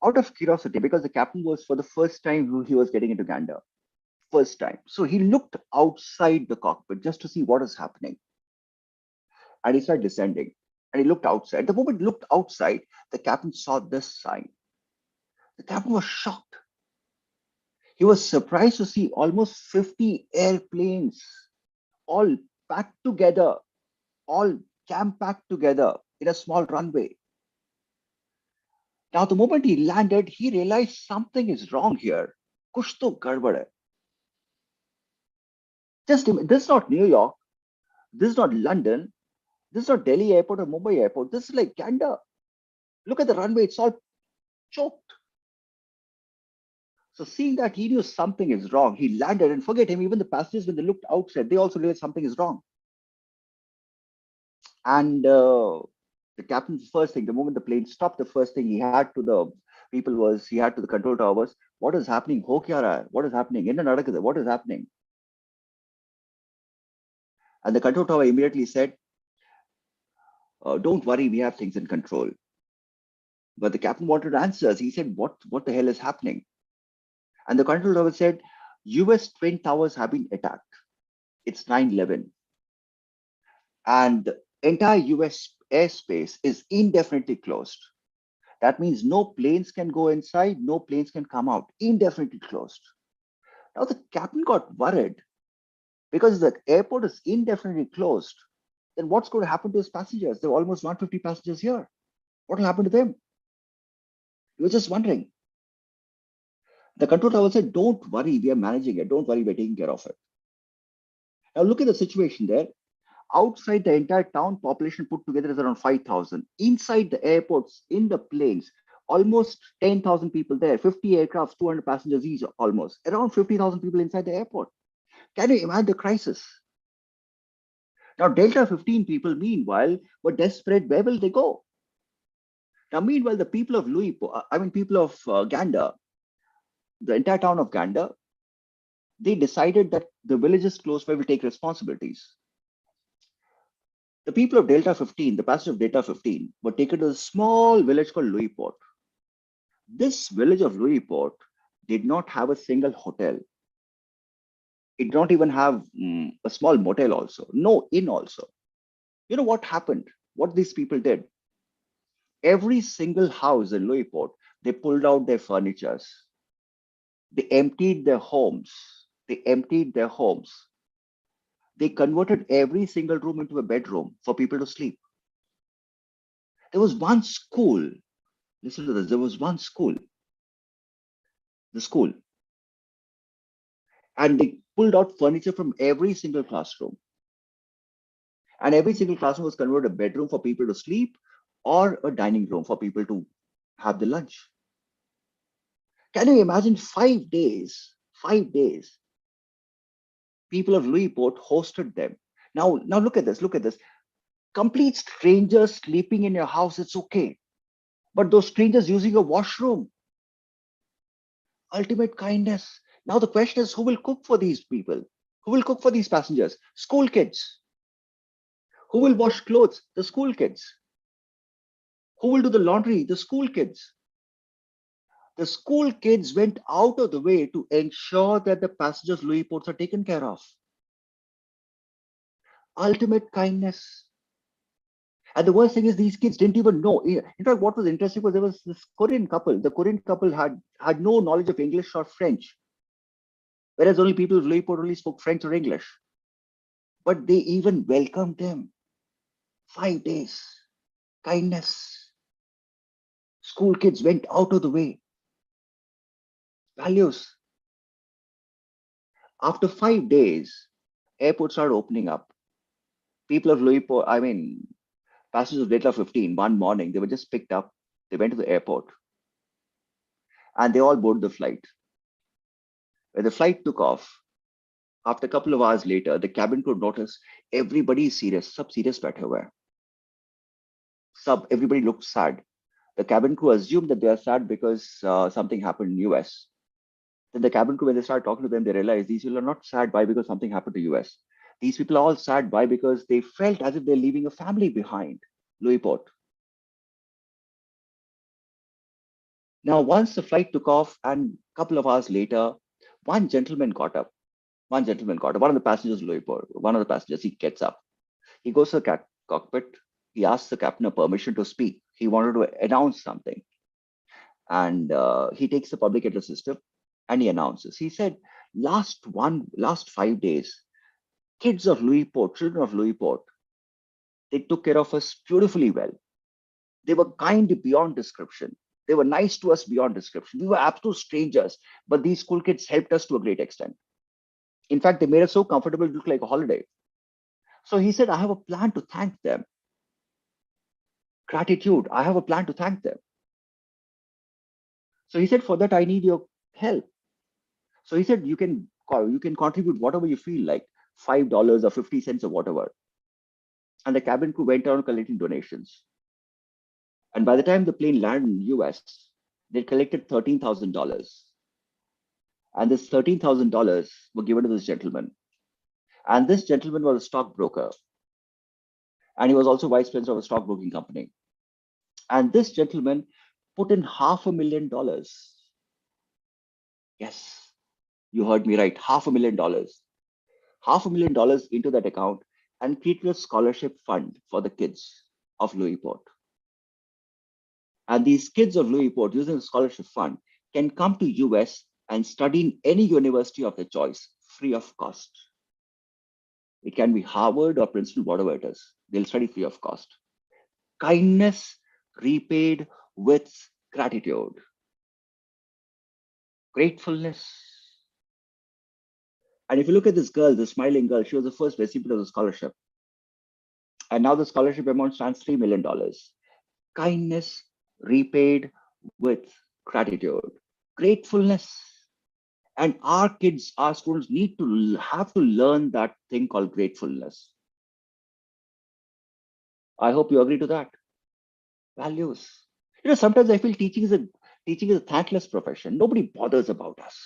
out of curiosity, because the captain was for the first time he was getting into Gander. First time. So he looked outside the cockpit just to see what is happening. And he started descending. And he looked outside. The moment he looked outside, the captain saw this sign. The captain was shocked. He was surprised to see almost 50 airplanes all packed together, all jam-packed together in a small runway. Now, the moment he landed, he realized something is wrong here. Kuch to gadbad hai. This is not New York. This is not London. This is not Delhi airport or Mumbai airport. This is like Gander. Look at the runway. It's all choked. So seeing that, he knew something is wrong. He landed, and forget him, even the passengers, when they looked outside, they also realized something is wrong. And the captain's first thing, the moment the plane stopped, the first thing he had to the people was, he had to the control tower was, what is happening? Ho kya raha hai? What is happening? What is happening? And the control tower immediately said, don't worry, we have things in control. But the captain wanted answers. He said, what the hell is happening? And the control tower said, US twin towers have been attacked. It's 9/11. And the entire US airspace is indefinitely closed. That means no planes can go inside, no planes can come out, indefinitely closed. Now the captain got worried because the airport is indefinitely closed. Then what's going to happen to his passengers? There are almost 150 passengers here. What will happen to them? He was just wondering. The control tower said, don't worry, we are managing it. Don't worry, we're taking care of it. Now look at the situation there. Outside the entire town, population put together is around 5,000. Inside the airports, in the planes, almost 10,000 people there, 50 aircrafts, 200 passengers each, almost. Around 50,000 people inside the airport. Can you imagine the crisis? Now, Delta 15 people, meanwhile, were desperate. Where will they go? Now, meanwhile, the people of people of Gander, the entire town of Gander, they decided that the villages close by will take responsibilities. The people of Delta 15, the passengers of Delta 15, were taken to a small village called Louisport. This village of Louisport did not have a single hotel. It did not even have a small motel also. No inn also. You know what happened? What these people did? Every single house in Louisport, they pulled out their furnitures. They emptied their homes. They emptied their homes. They converted every single room into a bedroom for people to sleep. There was one school. Listen to this. There was one school. The school. And they pulled out furniture from every single classroom. And every single classroom was converted a bedroom for people to sleep or a dining room for people to have the lunch. Can you imagine 5 days? 5 days. People of Louisport hosted them. Now look at this. Look at this. Complete strangers sleeping in your house, it's okay. But those strangers using a washroom, ultimate kindness. Now the question is, who will cook for these people? Who will cook for these passengers? School kids. Who will wash clothes? The school kids. Who will do the laundry? The school kids. The school kids went out of the way to ensure that the passengers' Louisports are taken care of. Ultimate kindness. And the worst thing is these kids didn't even know. In fact, what was interesting was there was this Korean couple. The Korean couple had no knowledge of English or French, whereas only people of Louisport only spoke French or English. But they even welcomed them. 5 days. Kindness. School kids went out of the way. Values. After 5 days, airports started opening up. People of Louisport, passengers of Delta 15, one morning, they were just picked up. They went to the airport. And they all boarded the flight. When the flight took off, after a couple of hours later, the cabin crew noticed everybody is serious. Sab serious बैठे हुए हैं. Everybody looked sad. The cabin crew assumed that they are sad because something happened in US. Then the cabin crew, when they started talking to them, they realized these people are not sad. Why? Because something happened to US. These people are all sad. Why? Because they felt as if they're leaving a family behind. Louisport. Now, once the flight took off and a couple of hours later, one gentleman got up. One of the passengers, Louisport, one of the passengers, he gets up. He goes to the cockpit. He asks the captain a permission to speak. He wanted to announce something. And he takes the public address system and he announces. He said, last 5 days, kids of Louisport, children of Louisport, they took care of us beautifully well. They were kind beyond description. They were nice to us beyond description. We were absolute strangers, but these school kids helped us to a great extent. In fact, they made us so comfortable, it looked like a holiday. So he said, I have a plan to thank them. Gratitude, I have a plan to thank them. So he said, for that, I need your help. So he said, you can contribute whatever you feel like, $5 or 50 cents or whatever. And the cabin crew went around collecting donations. And by the time the plane landed in the US, they collected $13,000. And this $13,000 were given to this gentleman. And this gentleman was a stockbroker. And he was also vice president of a stockbroking company. And this gentleman put in $500,000. Yes, you heard me right, $500,000. $500,000 into that account and created a scholarship fund for the kids of Louisport. And these kids of Louisport, using the scholarship fund, can come to US and study in any university of their choice, free of cost. It can be Harvard or Princeton, whatever it is. They'll study free of cost. Kindness repaid with gratitude. Gratefulness. And if you look at this girl, the smiling girl, she was the first recipient of the scholarship. And now the scholarship amount stands $3 million. Kindness repaid with gratitude. Gratefulness. And our kids, our students have to learn that thing called gratefulness. I hope you agree to that. Values. Sometimes I feel teaching is a thankless profession. Nobody bothers about us.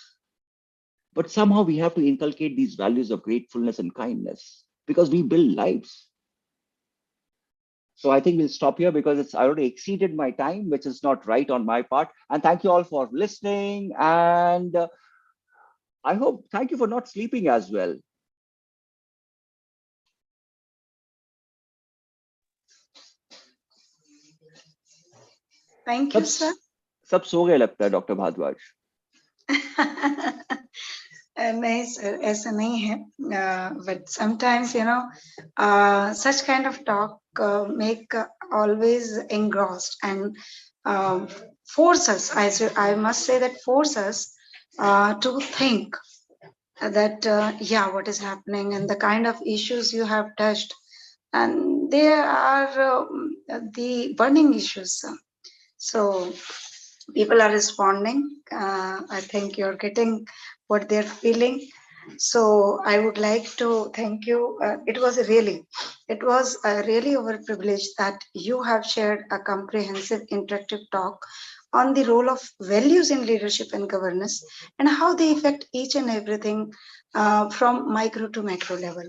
But somehow we have to inculcate these values of gratefulness and kindness because we build lives. So I think we'll stop here because I already exceeded my time, which is not right on my part. And thank you all for listening. And thank you for not sleeping as well. Thank you, sir. सब सो गए लगता है doctor Bhardwaj. नहीं sir, ऐसा नहीं है. But sometimes, such kind of talk make always engrossed and force us. I must say that force us to think that what is happening and the kind of issues you have touched, and there are the burning issues. So people are responding. I think you're getting what they're feeling. So I would like to thank you. It was really overprivileged that you have shared a comprehensive interactive talk on the role of values in leadership and governance and how they affect each and everything from micro to macro level.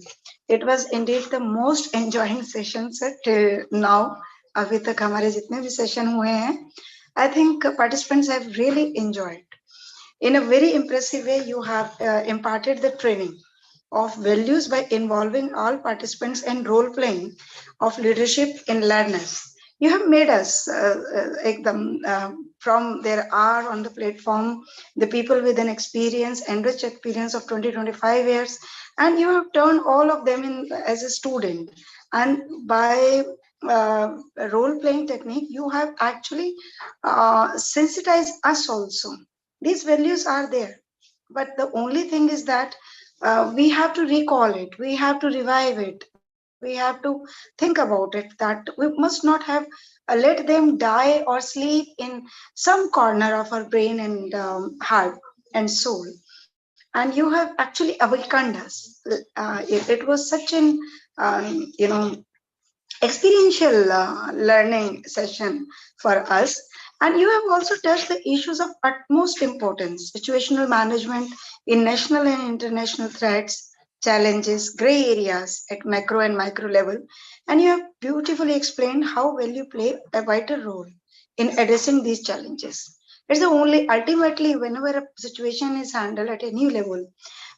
It was indeed the most enjoying session, sir, till now. अभी तक हमारे जितने भी session हुए हैं, I think participants have really enjoyed. In a very impressive way, you have imparted the training of values by involving all participants in role playing of leadership in learners. You have made us from there are on the platform the people with an enriched experience of 20-25 years, and you have turned all of them in as a student. And by role playing technique, you have actually sensitized us also. These values are there, but the only thing is that we have to recall it, we have to revive it, we have to think about it, that we must not have let them die or sleep in some corner of our brain and heart and soul. And you have actually awakened us. It was such an experiential learning session for us. And you have also touched the issues of utmost importance: situational management in national and international threats, challenges, gray areas at macro and micro level. And you have beautifully explained how value play a vital role in addressing these challenges. It's the only, ultimately, whenever a situation is handled at any level,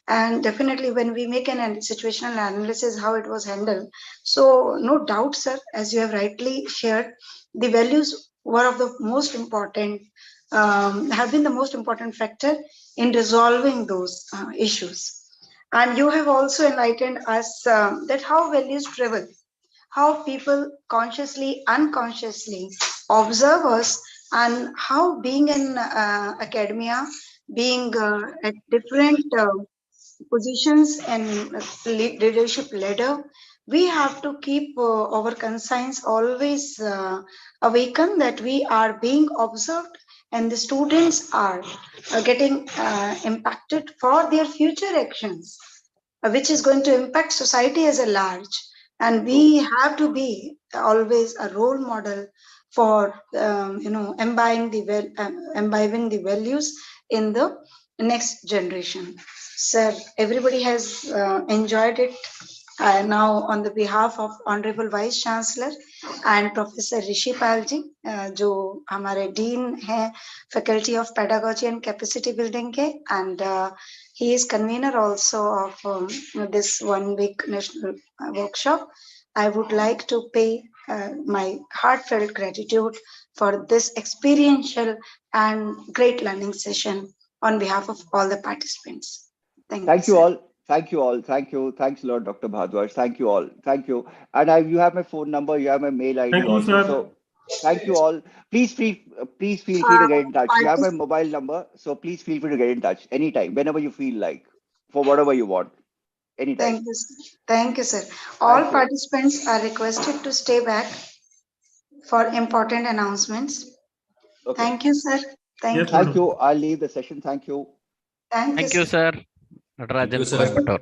and definitely when we make an situational analysis how it was handled, so no doubt, sir, as you have rightly shared, the values were of the most important, have been the most important factor in resolving those issues. And you have also enlightened us that how values travel, how people consciously, unconsciously observe us, and how being in academia, being at different positions and leadership ladder, we have to keep our conscience always awakened that we are being observed and the students are getting impacted for their future actions, which is going to impact society as a large. And we have to be always a role model for imbibing the values in the next generation. Sir, everybody has enjoyed it. Now, on the behalf of Honorable Vice Chancellor and Professor Rishi Palji, जो हमारे Dean हैं Faculty of Pedagogy and Capacity Building के, and he is convener also of this 1 week national workshop. I would like to pay my heartfelt gratitude for this experiential and great learning session on behalf of all the participants. Thank you all. Thank you all. Thank you. Thanks a lot, Dr. Bhardwaj. Thank you all. Thank you. And you have my phone number. You have my mail ID Thank you, also. sir. So thank you all. Please feel free to get in touch. You have my mobile number. So please feel free to get in touch anytime, whenever you feel like, for whatever you want. Anytime. Thank you, sir. Thank you, sir. All participants are requested to stay back for important announcements. Okay. Thank you, sir. Thank you. Thank you. I'll leave the session. Thank you. Thank you, sir. Thank you, sir.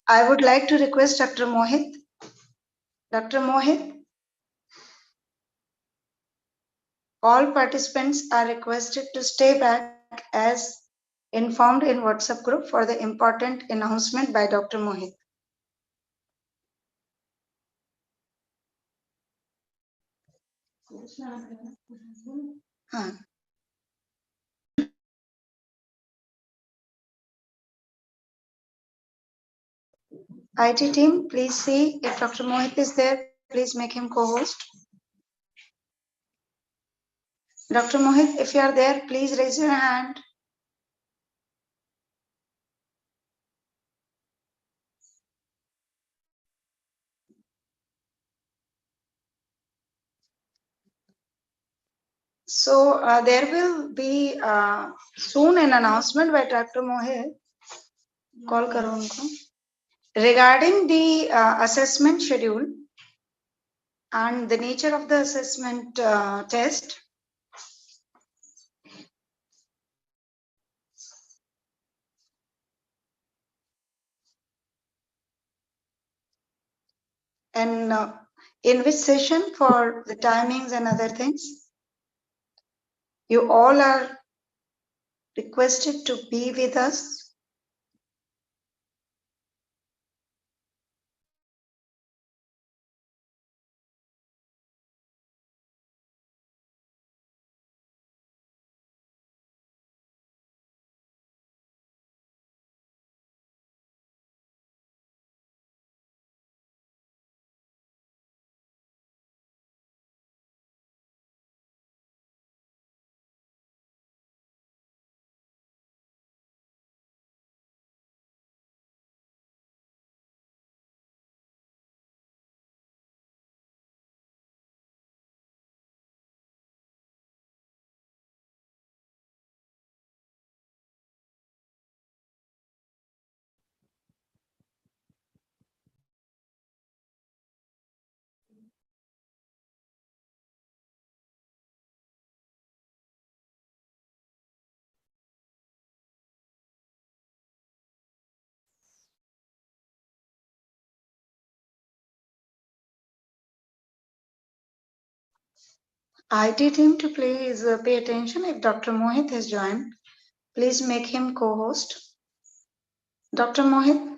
I would like to request Dr. Mohit. Dr. Mohit, all participants are requested to stay back as informed in WhatsApp group for the important announcement by Dr. Mohit. IT team, please see if Dr. Mohit is there. Please make him co-host. Dr. Mohit, if you are there, please raise your hand. So there will be soon an announcement by Dr. Mohit. Call karo unko. Regarding the assessment schedule and the nature of the assessment test. And in which session for the timings and other things. You all are requested to be with us. IT team to please pay attention if Dr. Mohit has joined. Please make him co-host. Dr. Mohit.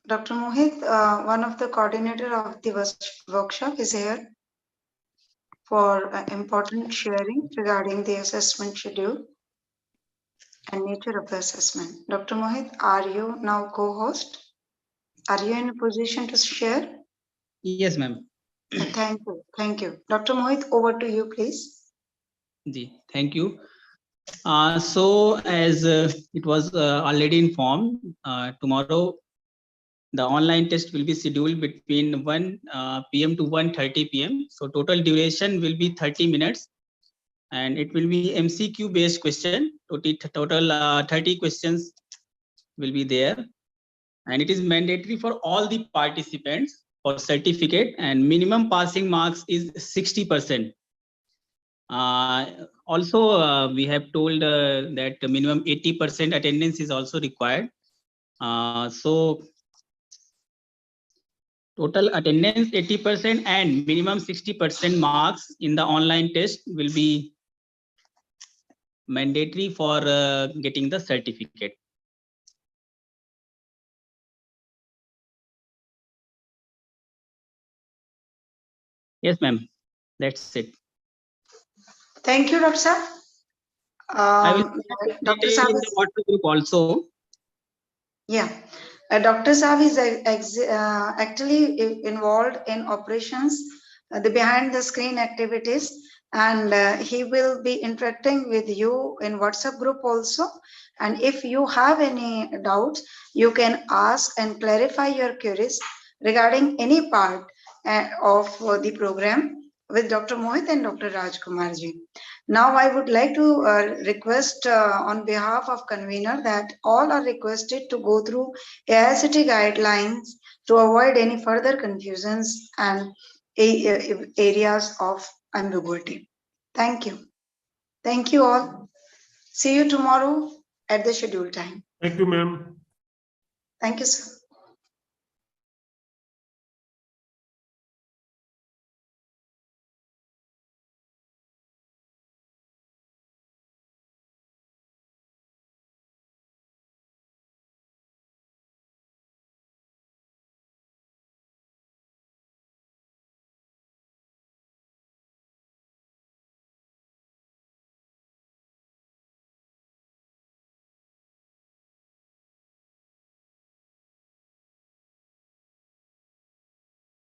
Dr. Mohit, one of the coordinator of the workshop is here for important sharing regarding the assessment schedule and nature of the assessment. Dr. Mohit, are you now co-host? Are you in a position to share? Yes, ma'am. Thank you. Thank you. Dr. Mohit, over to you, please. Thank you. So as it was already informed, tomorrow the online test will be scheduled between 1 p.m. to 1:30 p.m. So total duration will be 30 minutes and it will be MCQ based question. Total 30 questions will be there and it is mandatory for all the participants for certificate and minimum passing marks is 60%. Also, we have told that minimum 80% attendance is also required. So total attendance 80% and minimum 60% marks in the online test will be mandatory for getting the certificate. Yes, ma'am. That's it. Thank you, Dr. Sir. I will Dr. in the WhatsApp group also. Yeah, Dr. Saab is actually involved in operations, the behind the screen activities, and he will be interacting with you in WhatsApp group also. And if you have any doubts, you can ask and clarify your queries regarding any part of the program with Dr. Mohit and Dr. Rajkumar ji. Now I would like to request on behalf of convener that all are requested to go through AICTE guidelines to avoid any further confusions and areas of ambiguity. Thank you. Thank you all. See you tomorrow at the scheduled time. Thank you, ma'am. Thank you, sir.